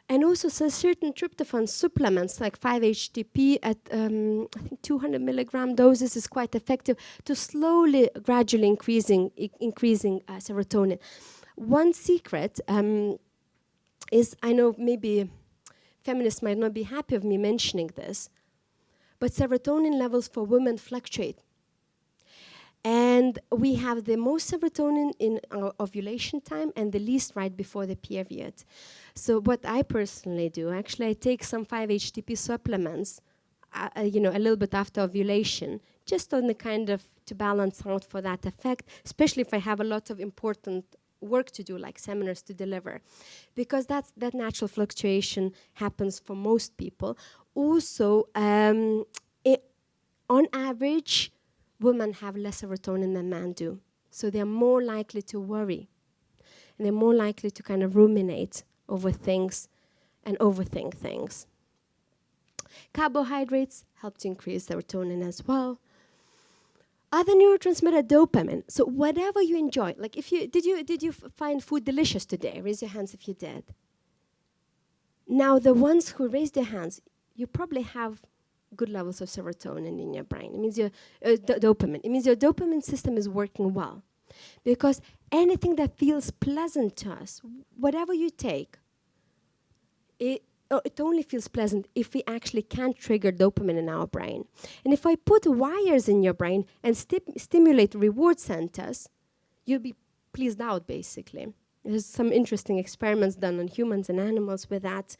and also some certain tryptophan supplements like 5-HTP at I think 200 milligram doses is quite effective to slowly, gradually increasing serotonin. One secret is, I know maybe feminists might not be happy of me mentioning this, but serotonin levels for women fluctuate. And we have the most serotonin in our ovulation time and the least right before the period. So what I personally do, actually I take some 5-HTP supplements, a little bit after ovulation, just on the kind of to balance out for that effect, especially if I have a lot of important work to do, like seminars to deliver, because that natural fluctuation happens for most people. Also, on average, women have less serotonin than men do. So they're more likely to worry. And they're more likely to kind of ruminate over things and overthink things. Carbohydrates help to increase serotonin as well. Other neurotransmitter, dopamine. So whatever you enjoy, like did you find food delicious today? Raise your hands if you did. Now the ones who raised their hands, you probably have good levels of serotonin in your brain. It means your dopamine. It means your dopamine system is working well. Because anything that feels pleasant to us, whatever you take, it only feels pleasant if we actually can trigger dopamine in our brain. And if I put wires in your brain and stimulate reward centers, you'll be pleased out, basically. There's some interesting experiments done on humans and animals with that.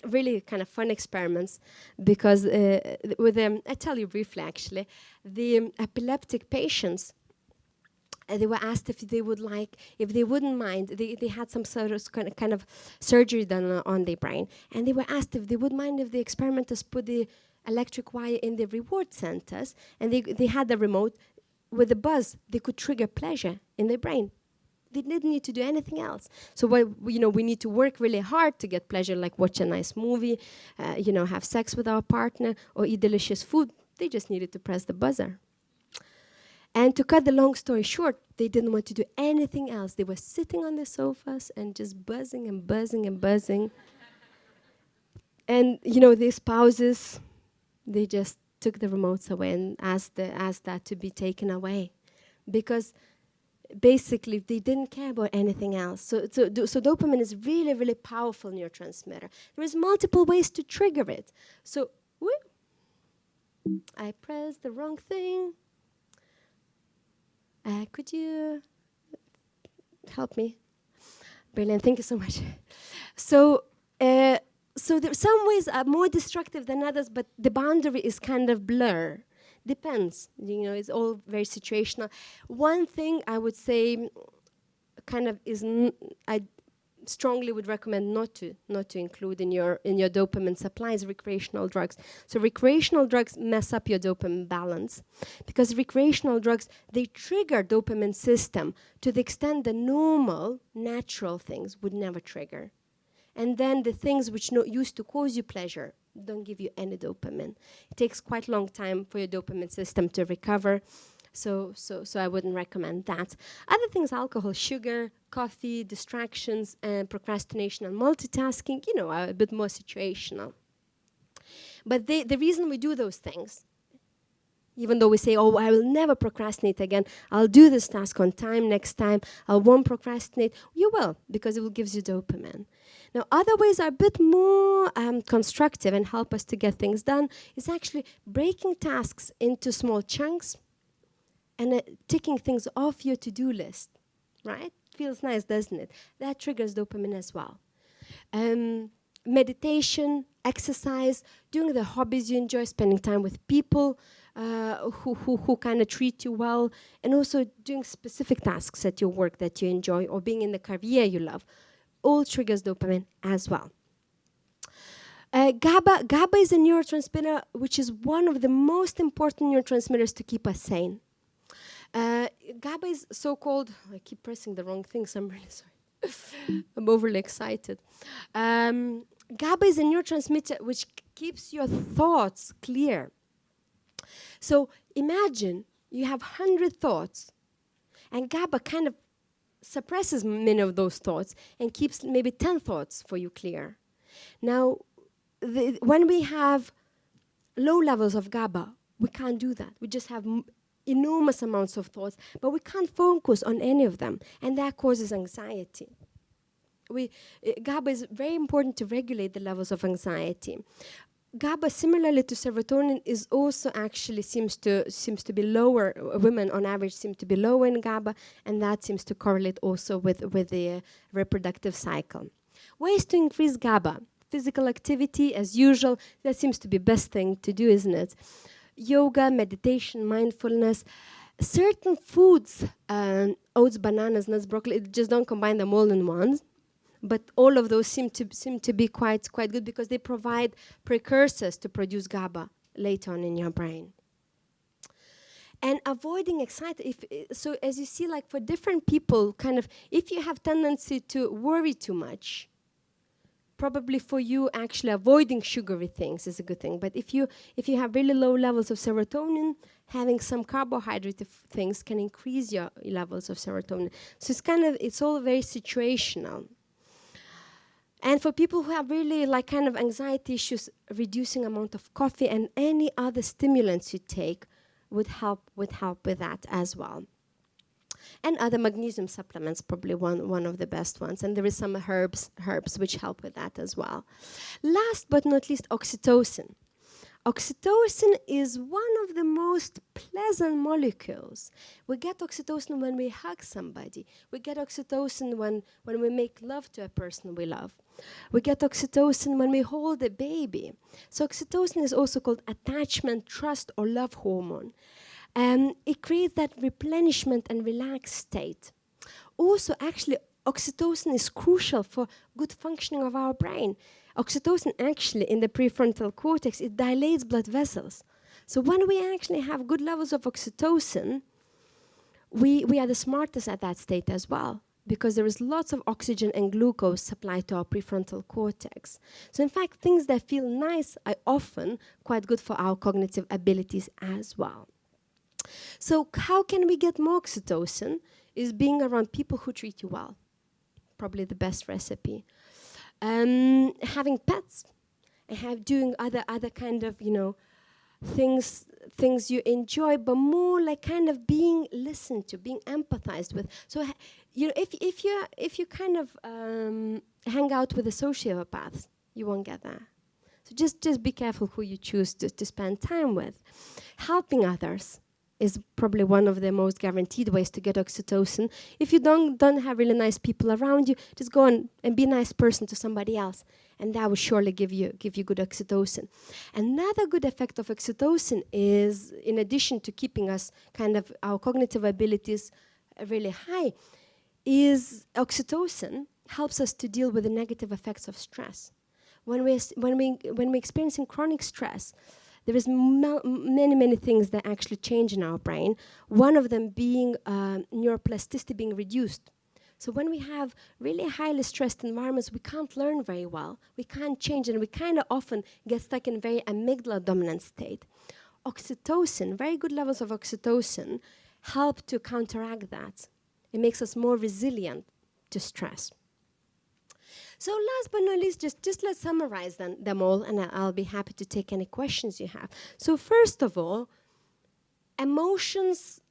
Really kind of fun experiments, because I tell you briefly actually, the epileptic patients, they were asked if they wouldn't mind, they had some sort of kind of surgery done on their brain, and they were asked if they would mind if the experimenters put the electric wire in the reward centers, and they had the remote with a buzz, they could trigger pleasure in their brain. They didn't need to do anything else. So we need to work really hard to get pleasure, like watch a nice movie, have sex with our partner, or eat delicious food. They just needed to press the buzzer. And to cut the long story short, they didn't want to do anything else. They were sitting on the sofas and just buzzing and buzzing and buzzing. And their spouses, they just took the remotes away and asked that to be taken away, because basically they didn't care about anything else. So dopamine is really, really powerful neurotransmitter. There is multiple ways to trigger it. So, I pressed the wrong thing. Could you help me? Brilliant, thank you so much. So there some ways are more destructive than others, but the boundary is kind of blur. Depends, it's all very situational. One thing I would say kind of is, I strongly would recommend not to include in your dopamine supply is recreational drugs. So recreational drugs mess up your dopamine balance, because recreational drugs, they trigger dopamine system to the extent the normal, natural things would never trigger. And then the things which used to cause you pleasure don't give you any dopamine. It takes quite a long time for your dopamine system to recover. So I wouldn't recommend that. Other things, alcohol, sugar, coffee, distractions, and procrastination and multitasking, are a bit more situational. But the reason we do those things, even though we say, oh, I will never procrastinate again, I'll do this task on time next time, I won't procrastinate, you will, because it will give you dopamine. Now, other ways are a bit more constructive and help us to get things done, is actually breaking tasks into small chunks and ticking things off your to-do list, right? Feels nice, doesn't it? That triggers dopamine as well. Meditation, exercise, doing the hobbies you enjoy, spending time with people who kind of treat you well, and also doing specific tasks at your work that you enjoy, or being in the career you love, all triggers dopamine as well. GABA is a neurotransmitter which is one of the most important neurotransmitters to keep us sane. GABA is so-called, I keep pressing the wrong things, I'm really sorry. I'm overly excited. GABA is a neurotransmitter which keeps your thoughts clear. So imagine you have 100 thoughts, and GABA kind of suppresses many of those thoughts and keeps maybe 10 thoughts for you clear. Now, when we have low levels of GABA, we can't do that. We just have enormous amounts of thoughts, but we can't focus on any of them, and that causes anxiety. GABA is very important to regulate the levels of anxiety. GABA, similarly to serotonin, is also actually seems to be lower. Women on average seem to be lower in GABA, and that seems to correlate also with the reproductive cycle. Ways to increase GABA: physical activity, as usual. That seems to be best thing to do, isn't it? Yoga, meditation, mindfulness. Certain foods, oats, bananas, nuts, broccoli, just don't combine them all in one. But all of those seem to be quite good because they provide precursors to produce GABA later on in your brain. And avoiding excitement. So as you see, like for different people, kind of, if you have tendency to worry too much, probably for you actually avoiding sugary things is a good thing. But if you have really low levels of serotonin, having some carbohydrate things can increase your levels of serotonin. So it's all very situational. And for people who have really kind of anxiety issues, reducing amount of coffee and any other stimulants you take would help with that as well. And other magnesium supplements, probably one of the best ones. And there is some herbs which help with that as well. Last but not least, oxytocin. Oxytocin is one of the most pleasant molecules. We get oxytocin when we hug somebody. We get oxytocin when we make love to a person we love. We get oxytocin when we hold a baby. So oxytocin is also called attachment, trust, or love hormone. It creates that replenishment and relaxed state. Also, actually, oxytocin is crucial for good functioning of our brain. Oxytocin actually in the prefrontal cortex, it dilates blood vessels. So when we actually have good levels of oxytocin, we are the smartest at that state as well, because there is lots of oxygen and glucose supplied to our prefrontal cortex. So in fact, things that feel nice are often quite good for our cognitive abilities as well. So how can we get more oxytocin? Is being around people who treat you well. Probably the best recipe. Having pets and doing other kind of things you enjoy, but more like kind of being listened to, being empathized with. So if you kind of hang out with a sociopath, you won't get that. So just be careful who you choose to spend time with. Helping others is probably one of the most guaranteed ways to get oxytocin. If you don't have really nice people around you, just go on and be a nice person to somebody else, and that will surely give you good oxytocin. Another good effect of oxytocin is, in addition to keeping us kind of our cognitive abilities really high, is oxytocin helps us to deal with the negative effects of stress. When we're experiencing chronic stress, there is many things that actually change in our brain. One of them being neuroplasticity being reduced. So when we have really highly stressed environments, we can't learn very well. We can't change, and we kind of often get stuck in very amygdala dominant state. Oxytocin, very good levels of oxytocin, help to counteract that. It makes us more resilient to stress. So last but not least, just let's summarize them all, and I'll be happy to take any questions you have. So first of all, emotions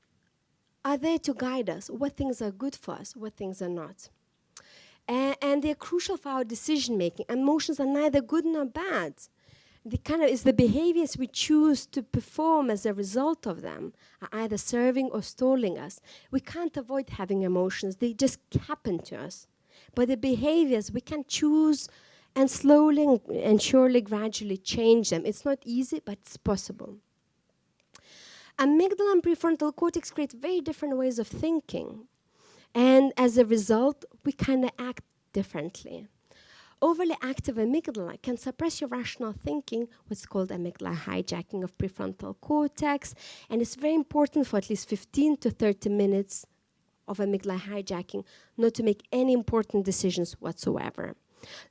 are there to guide us. What things are good for us, what things are not. And they're crucial for our decision making. Emotions are neither good nor bad. It's the behaviors we choose to perform as a result of them are either serving or stalling us. We can't avoid having emotions. They just happen to us. But the behaviors, we can choose and slowly and surely, gradually change them. It's not easy, but it's possible. Amygdala and prefrontal cortex create very different ways of thinking. And as a result, we kind of act differently. Overly active amygdala can suppress your rational thinking, what's called amygdala hijacking of prefrontal cortex, and it's very important for at least 15 to 30 minutes of amygdala hijacking not to make any important decisions whatsoever.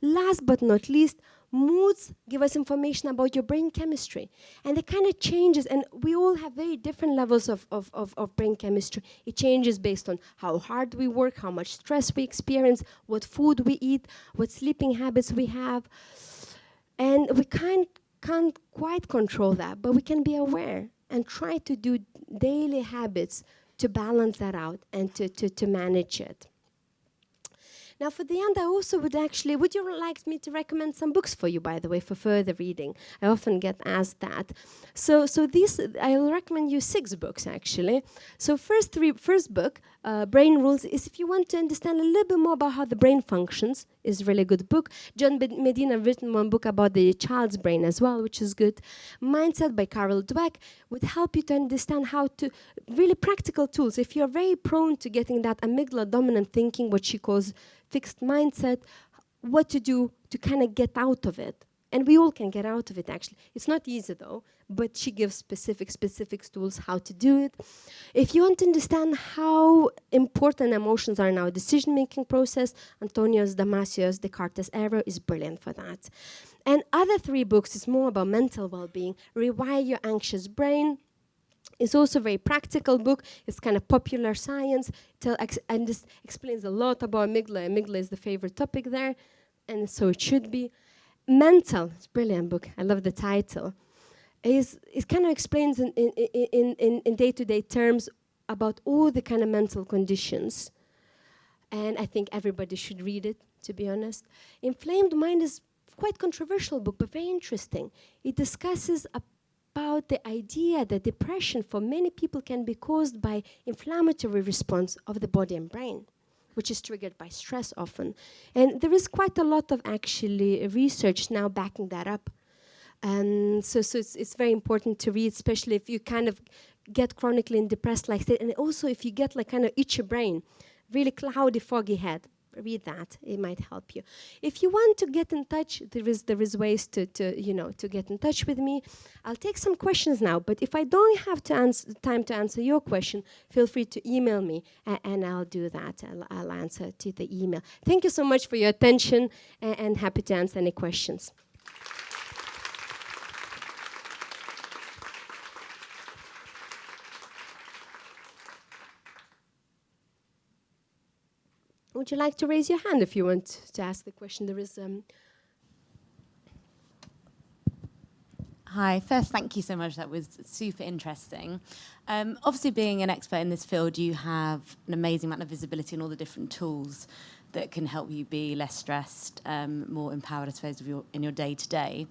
Last but not least, moods give us information about your brain chemistry, and it kind of changes, and we all have very different levels of brain chemistry. It changes based on how hard we work, how much stress we experience, what food we eat, what sleeping habits we have, and we can't quite control that, but we can be aware and try to do daily habits to balance that out and to manage it. Now, for the end, I also would you like me to recommend some books for you, by the way, for further reading? I often get asked that. So I will recommend you 6 books, actually. So first book, Brain Rules, is if you want to understand a little bit more about how the brain functions, is a really good book. John Medina written one book about the child's brain as well, which is good. Mindset by Carol Dweck would help you to understand how to, really practical tools. If you're very prone to getting that amygdala dominant thinking, what she calls fixed mindset, what to do to kind of get out of it. And we all can get out of it, actually. It's not easy, though, but she gives specific tools how to do it. If you want to understand how important emotions are in our decision-making process, Antonio Damasio's Descartes' Error is brilliant for that. And other 3 books is more about mental well-being. Rewire Your Anxious Brain. It's also a very practical book. It's kind of popular science. And this explains a lot about amygdala. Amygdala is the favorite topic there, and so it should be. Mental, it's a brilliant book. I love the title. It kind of explains in day-to-day terms about all the kind of mental conditions. And I think everybody should read it, to be honest. Inflamed Mind is quite controversial book, but very interesting. It discusses about the idea that depression for many people can be caused by inflammatory response of the body and brain, which is triggered by stress often. And there is quite a lot of actually research now backing that up. And so it's very important to read, especially if you kind of get chronically depressed like that. And also if you get like kind of itchy brain, really cloudy, foggy head, read that. It might help you. If you want to get in touch, there is ways to get in touch with me. I'll take some questions now, but if I don't have time to answer your question, feel free to email me, and I'll do that. I'll answer to the email. Thank you so much for your attention, and happy to answer any questions. Would you like to raise your hand if you want to ask the question? There is... Hi, first, thank you so much. That was super interesting. Obviously, being an expert in this field, you have an amazing amount of visibility on all the different tools that can help you be less stressed, more empowered, I suppose, in your day-to-day.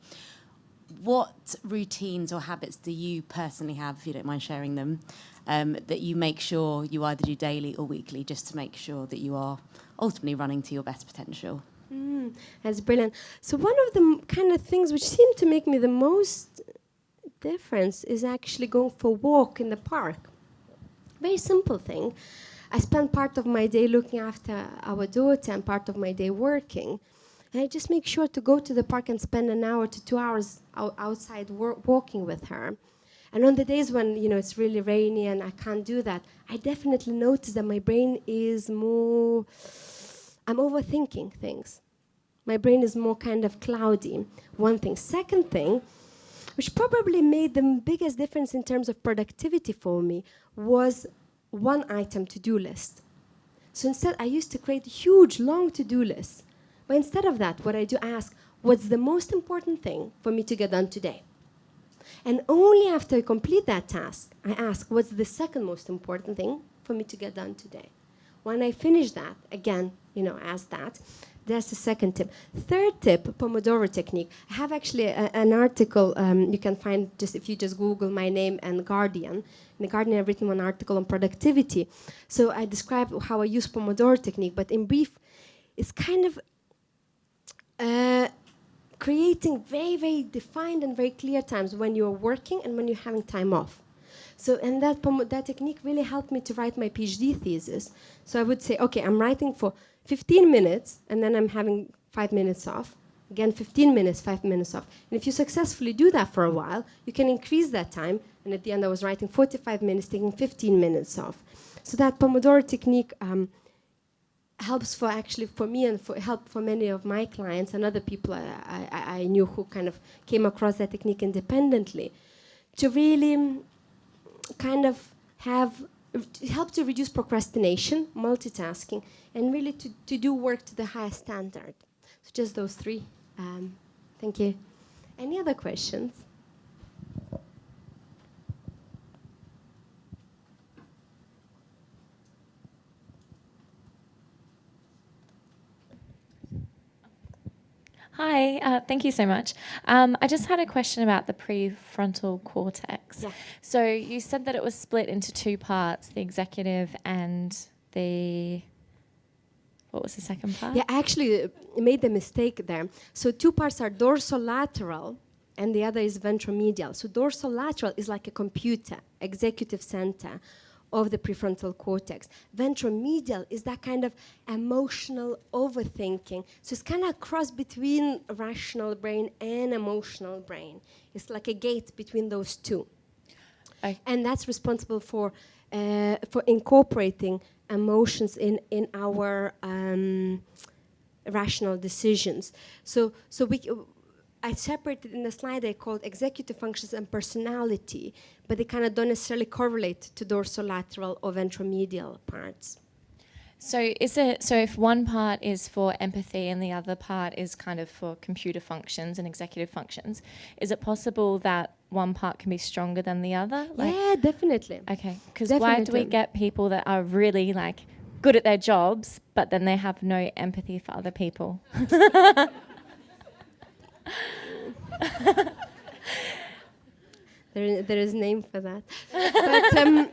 What routines or habits do you personally have, if you don't mind sharing them, that you make sure you either do daily or weekly, just to make sure that you are ultimately running to your best potential? That's brilliant. So one of the kind of things which seem to make me the most difference is actually going for a walk in the park. Very simple thing. I spend part of my day looking after our daughter and part of my day working. And I just make sure to go to the park and spend an hour to 2 hours outside walking with her. And on the days when it's really rainy and I can't do that, I definitely notice that my brain is more... I'm overthinking things. My brain is more kind of cloudy, one thing. Second thing, which probably made the biggest difference in terms of productivity for me, was one-item to-do list. So instead, I used to create huge, long to-do lists. But instead of that, what I do, ask, what's the most important thing for me to get done today? And only after I complete that task, I ask, what's the second most important thing for me to get done today? When I finish that, again, ask that. That's the second tip. Third tip, Pomodoro technique. I have actually an article you can find if you just Google my name and Guardian. In the Guardian, I've written one article on productivity. So I describe how I use Pomodoro technique, but in brief, it's kind of creating very, very defined and very clear times when you're working and when you're having time off. So, and that technique really helped me to write my PhD thesis. So I would say, okay, I'm writing for 15 minutes, and then I'm having 5 minutes off. Again, 15 minutes, 5 minutes off. And if you successfully do that for a while, you can increase that time. And at the end, I was writing 45 minutes, taking 15 minutes off. So that Pomodoro technique helps for me and help for many of my clients and other people I knew who kind of came across that technique independently, to really kind of help to reduce procrastination, multitasking, and really to do work to the highest standard. So just those three. Thank you. Any other questions? Hi, thank you so much. I just had a question about the prefrontal cortex. Yeah. So you said that it was split into two parts, the executive and the... What was the second part? Yeah, I actually made the mistake there. So two parts are dorsolateral, and the other is ventromedial. So dorsolateral is like a computer, executive center of the prefrontal cortex. Ventromedial is that kind of emotional overthinking. So it's kind of a cross between rational brain and emotional brain. It's like a gate between those two. And that's responsible for incorporating emotions in our rational decisions. So I separated in the slide I called executive functions and personality, but they kind of don't necessarily correlate to dorsolateral or ventromedial parts. So if one part is for empathy and the other part is kind of for computer functions and executive functions, is it possible that one part can be stronger than the other? Yeah, definitely. Okay, because why do we get people that are really good at their jobs, but then they have no empathy for other people? There is a name for that. But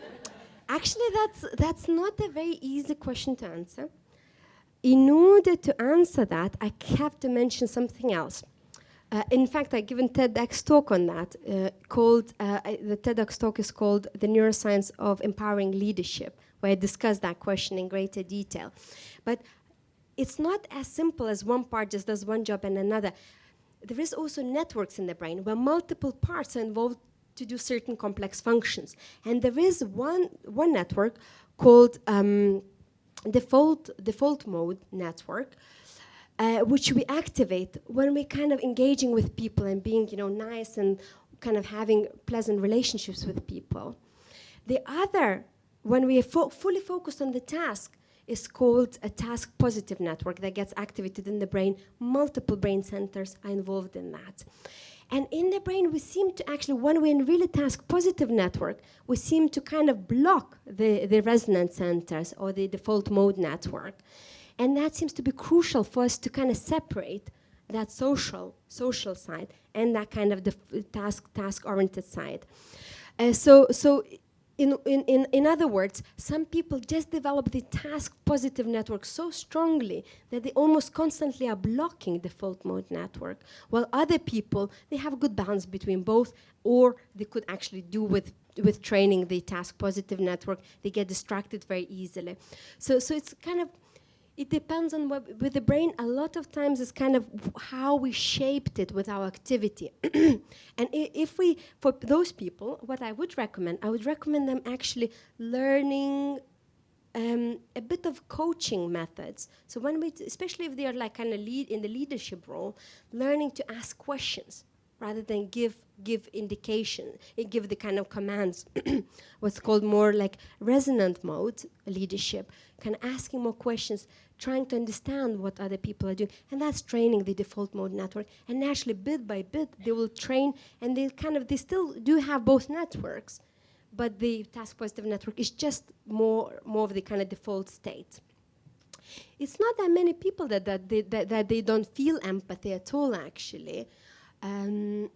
actually, that's not a very easy question to answer. In order to answer that, I have to mention something else. In fact, I've given TEDx talk on that. The TEDx talk is called The Neuroscience of Empowering Leadership, where I discuss that question in greater detail. But it's not as simple as one part just does one job and another. There is also networks in the brain where multiple parts are involved to do certain complex functions. And there is one network called default mode network, which we activate when we're kind of engaging with people and being, nice and kind of having pleasant relationships with people. The other, when we are fully focused on the task, is called a task positive network that gets activated in the brain. Multiple brain centers are involved in that. And in the brain, we seem to actually, when we're in really task positive network, we seem to kind of block the resonance centers or the default mode network. And that seems to be crucial for us to kind of separate that social side and that kind of task-oriented side. In other words, some people just develop the task-positive network so strongly that they almost constantly are blocking the default mode network, while other people, they have a good balance between both, or they could actually do with training the task-positive network. They get distracted very easily. So it's kind of, it depends on with the brain. A lot of times it's kind of how we shaped it with our activity. And for those people, what I would recommend them actually learning a bit of coaching methods. So especially if they are in the leadership role, learning to ask questions. rather than give indication, give the kind of commands, what's called more like resonant mode leadership, kind of asking more questions, trying to understand what other people are doing, and that's training the default mode network. And naturally, bit by bit, they will train, and they still do have both networks, but the task positive network is just more of the kind of default state. It's not that many people that they don't feel empathy at all, actually. I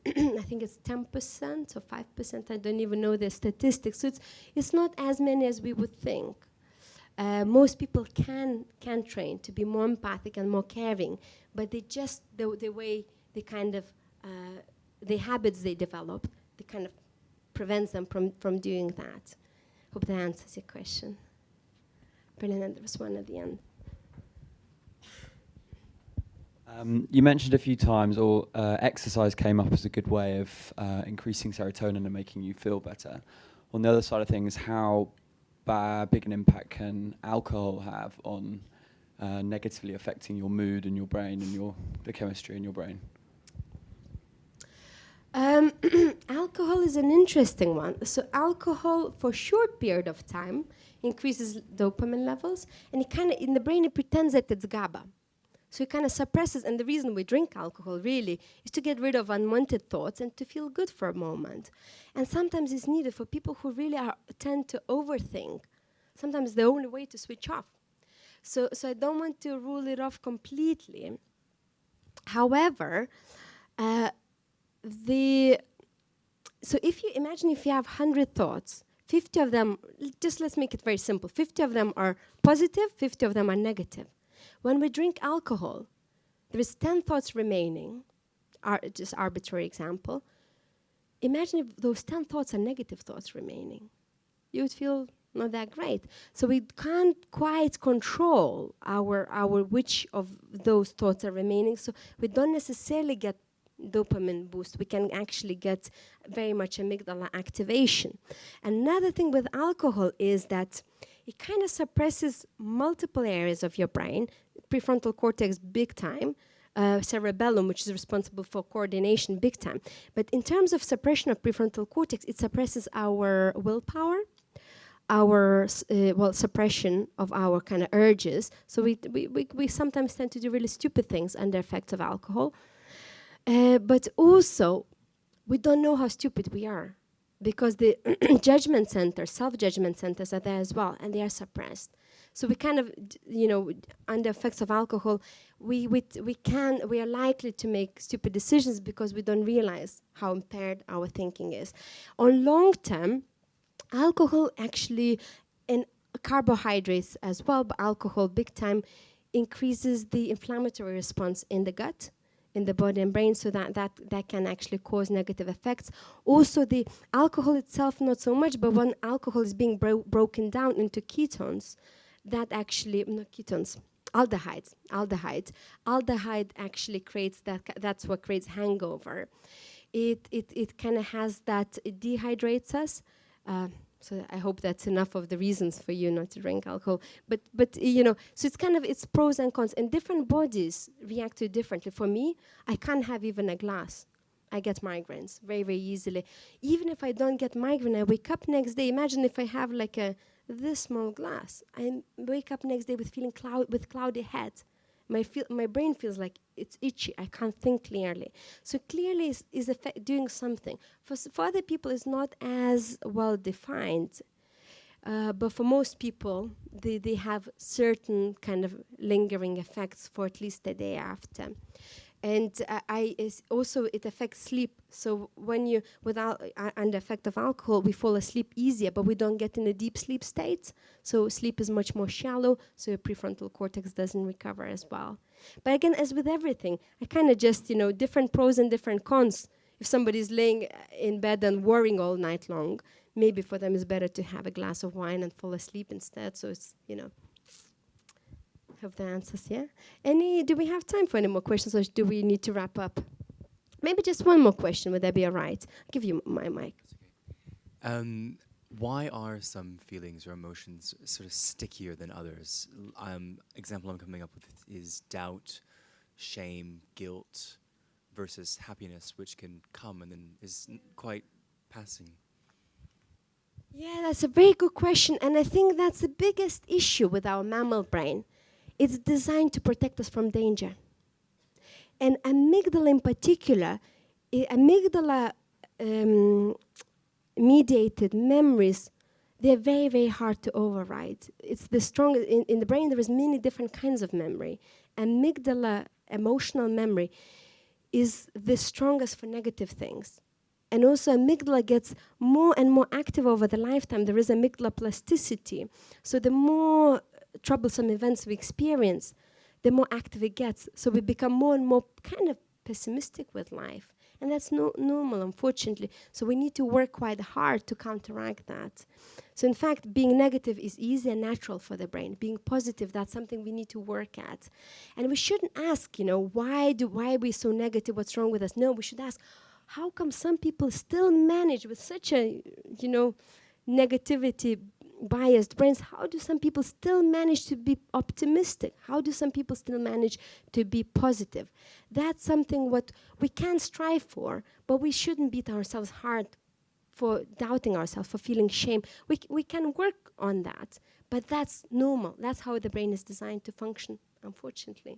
think it's 10% or 5%. I don't even know the statistics. So it's not as many as we would think. Most people can train to be more empathic and more caring, but they just the way they kind of the habits they develop, they kind of prevents them from doing that. Hope that answers your question. Brilliant. And there was one at the end. You mentioned a few times, or exercise came up as a good way of increasing serotonin and making you feel better. On the other side of things, how big an impact can alcohol have on negatively affecting your mood and your brain and the chemistry in your brain? Alcohol is an interesting one. So alcohol, for a short period of time, increases dopamine levels, and it kind of in the brain it pretends that it's GABA. So it kind of suppresses, and the reason we drink alcohol really is to get rid of unwanted thoughts and to feel good for a moment. And sometimes it's needed for people who really tend to overthink. Sometimes the only way to switch off. So I don't want to rule it off completely. However, so if you imagine if you have 100 thoughts, 50 of them, just let's make it very simple, 50 of them are positive, 50 of them are negative. When we drink alcohol, there is 10 thoughts remaining, just arbitrary example. Imagine if those 10 thoughts are negative thoughts remaining. You would feel not that great. So we can't quite control our which of those thoughts are remaining, so we don't necessarily get dopamine boost. We can actually get very much amygdala activation. Another thing with alcohol is that it kind of suppresses multiple areas of your brain, prefrontal cortex big time, cerebellum, which is responsible for coordination big time. But in terms of suppression of prefrontal cortex, it suppresses our willpower, our suppression of our kind of urges. So we sometimes tend to do really stupid things under effect of alcohol. But also, we don't know how stupid we are, because the judgment centers, self-judgment centers are there as well, and they are suppressed. So we kind of, under effects of alcohol, we are likely to make stupid decisions because we don't realize how impaired our thinking is. On long term, alcohol actually, and carbohydrates as well, but alcohol big time increases the inflammatory response in the gut, in the body and brain, so that can actually cause negative effects. Also, the alcohol itself, not so much, but when alcohol is being broken down into ketones, that actually, not ketones, aldehyde actually creates that's what creates hangover. It kind of has that, it dehydrates us. So I hope that's enough of the reasons for you not to drink alcohol. But so it's pros and cons, and different bodies react to it differently. For me, I can't have even a glass. I get migraines very, very easily. Even if I don't get migraine, I wake up next day. Imagine if I have like this small glass. I wake up next day with cloudy head. My brain feels like it's itchy. I can't think clearly. So clearly is doing something. For other people, it's not as well defined. But for most people, they have certain kind of lingering effects for at least a day after. And also it affects sleep. So when you, under effect of alcohol, we fall asleep easier, but we don't get in a deep sleep state. So sleep is much more shallow, so your prefrontal cortex doesn't recover as well. But again, as with everything, I kind of just, different pros and different cons. If somebody's laying in bed and worrying all night long, maybe for them it's better to have a glass of wine and fall asleep instead. So it's, Hope that answers, yeah? Do we have time for any more questions, or do we need to wrap up? Maybe just one more question, would that be all right? I'll give you my mic. Why are some feelings or emotions sort of stickier than others? Example I'm coming up with is doubt, shame, guilt, versus happiness, which can come and then is quite passing? Yeah, that's a very good question, and I think that's the biggest issue with our mammal brain. It's designed to protect us from danger. And amygdala in particular, amygdala mediated memories, they're very, very hard to override. It's the strongest, in the brain there is many different kinds of memory. Amygdala, emotional memory, is the strongest for negative things. And also amygdala gets more and more active over the lifetime. There is amygdala plasticity. So the more troublesome events we experience, the more active it gets. So we become more and more kind of pessimistic with life. And that's normal, unfortunately. So we need to work quite hard to counteract that. So in fact, being negative is easy and natural for the brain. Being positive, that's something we need to work at. And we shouldn't ask, why are we so negative? What's wrong with us? No, we should ask, how come some people still manage with such a, negativity biased brains? How do some people still manage to be optimistic? How do some people still manage to be positive? That's something what we can strive for, but we shouldn't beat ourselves hard for doubting ourselves, for feeling shame. We can work on that, but that's normal. That's how the brain is designed to function, unfortunately.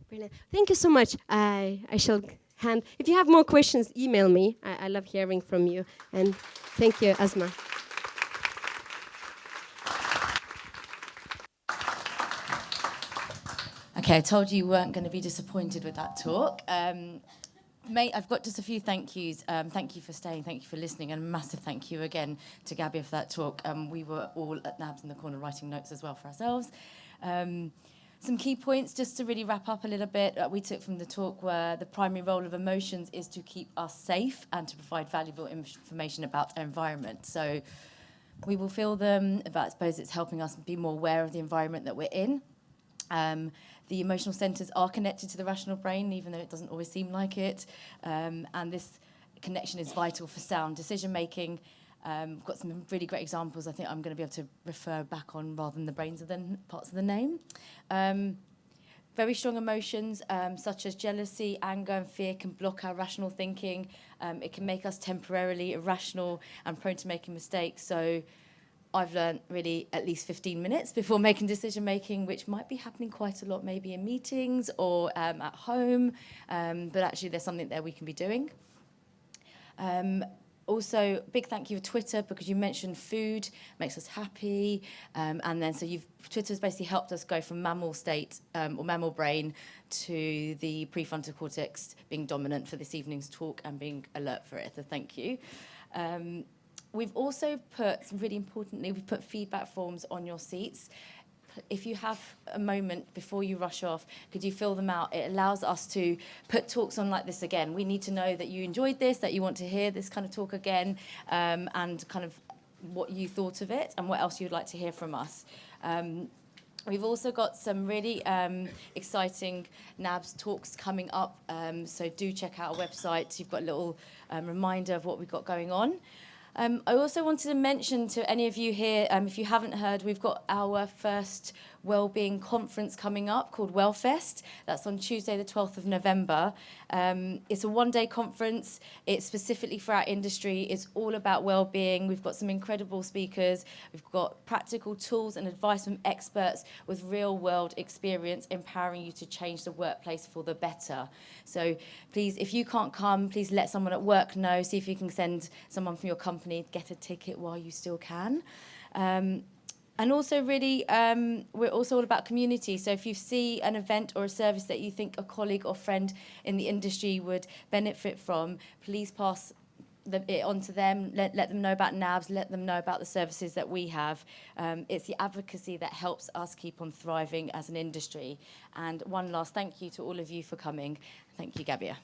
Brilliant. Thank you so much. I shall hand. If you have more questions, email me. I love hearing from you. And thank you, Asma. Okay, I told you weren't going to be disappointed with that talk. Mate, I've got just a few thank yous. Thank you for staying, thank you for listening, and a massive thank you again to Gabija for that talk. We were all at NABS in the corner writing notes as well for ourselves. Some key points, just to really wrap up a little bit, we took from the talk were the primary role of emotions is to keep us safe and to provide valuable information about our environment. So we will feel them, but I suppose it's helping us be more aware of the environment that we're in. The emotional centres are connected to the rational brain, even though it doesn't always seem like it. And this connection is vital for sound decision-making. We've got some really great examples I think I'm going to be able to refer back on rather than the brains of the parts of the name. Very strong emotions, such as jealousy, anger, and fear can block our rational thinking. It can make us temporarily irrational and prone to making mistakes. So I've learned really at least 15 minutes before making decision-making, which might be happening quite a lot, maybe in meetings or at home, but actually there's something there we can be doing. Also, big thank you for Twitter, because you mentioned food makes us happy, and then so Twitter's basically helped us go from mammal state or mammal brain to the prefrontal cortex being dominant for this evening's talk and being alert for it. So thank you. We've also put, really importantly, we've put feedback forms on your seats. If you have a moment before you rush off, could you fill them out? It allows us to put talks on like this again. We need to know that you enjoyed this, that you want to hear this kind of talk again, and kind of what you thought of it and what else you'd like to hear from us. We've also got some really exciting NABS talks coming up, so do check out our website. You've got a little reminder of what we've got going on. I also wanted to mention to any of you here, if you haven't heard, we've got our first wellbeing conference coming up called Wellfest. That's on Tuesday, the 12th of November. It's a one-day conference. It's specifically for our industry. It's all about wellbeing. We've got some incredible speakers. We've got practical tools and advice from experts with real-world experience, empowering you to change the workplace for the better. So please, if you can't come, please let someone at work know. See if you can send someone from your company, get a ticket while you still can. And also really, we're also all about community. So if you see an event or a service that you think a colleague or friend in the industry would benefit from, please pass it on to them, let them know about NABS, let them know about the services that we have. It's the advocacy that helps us keep on thriving as an industry. And one last thank you to all of you for coming. Thank you, Gabija.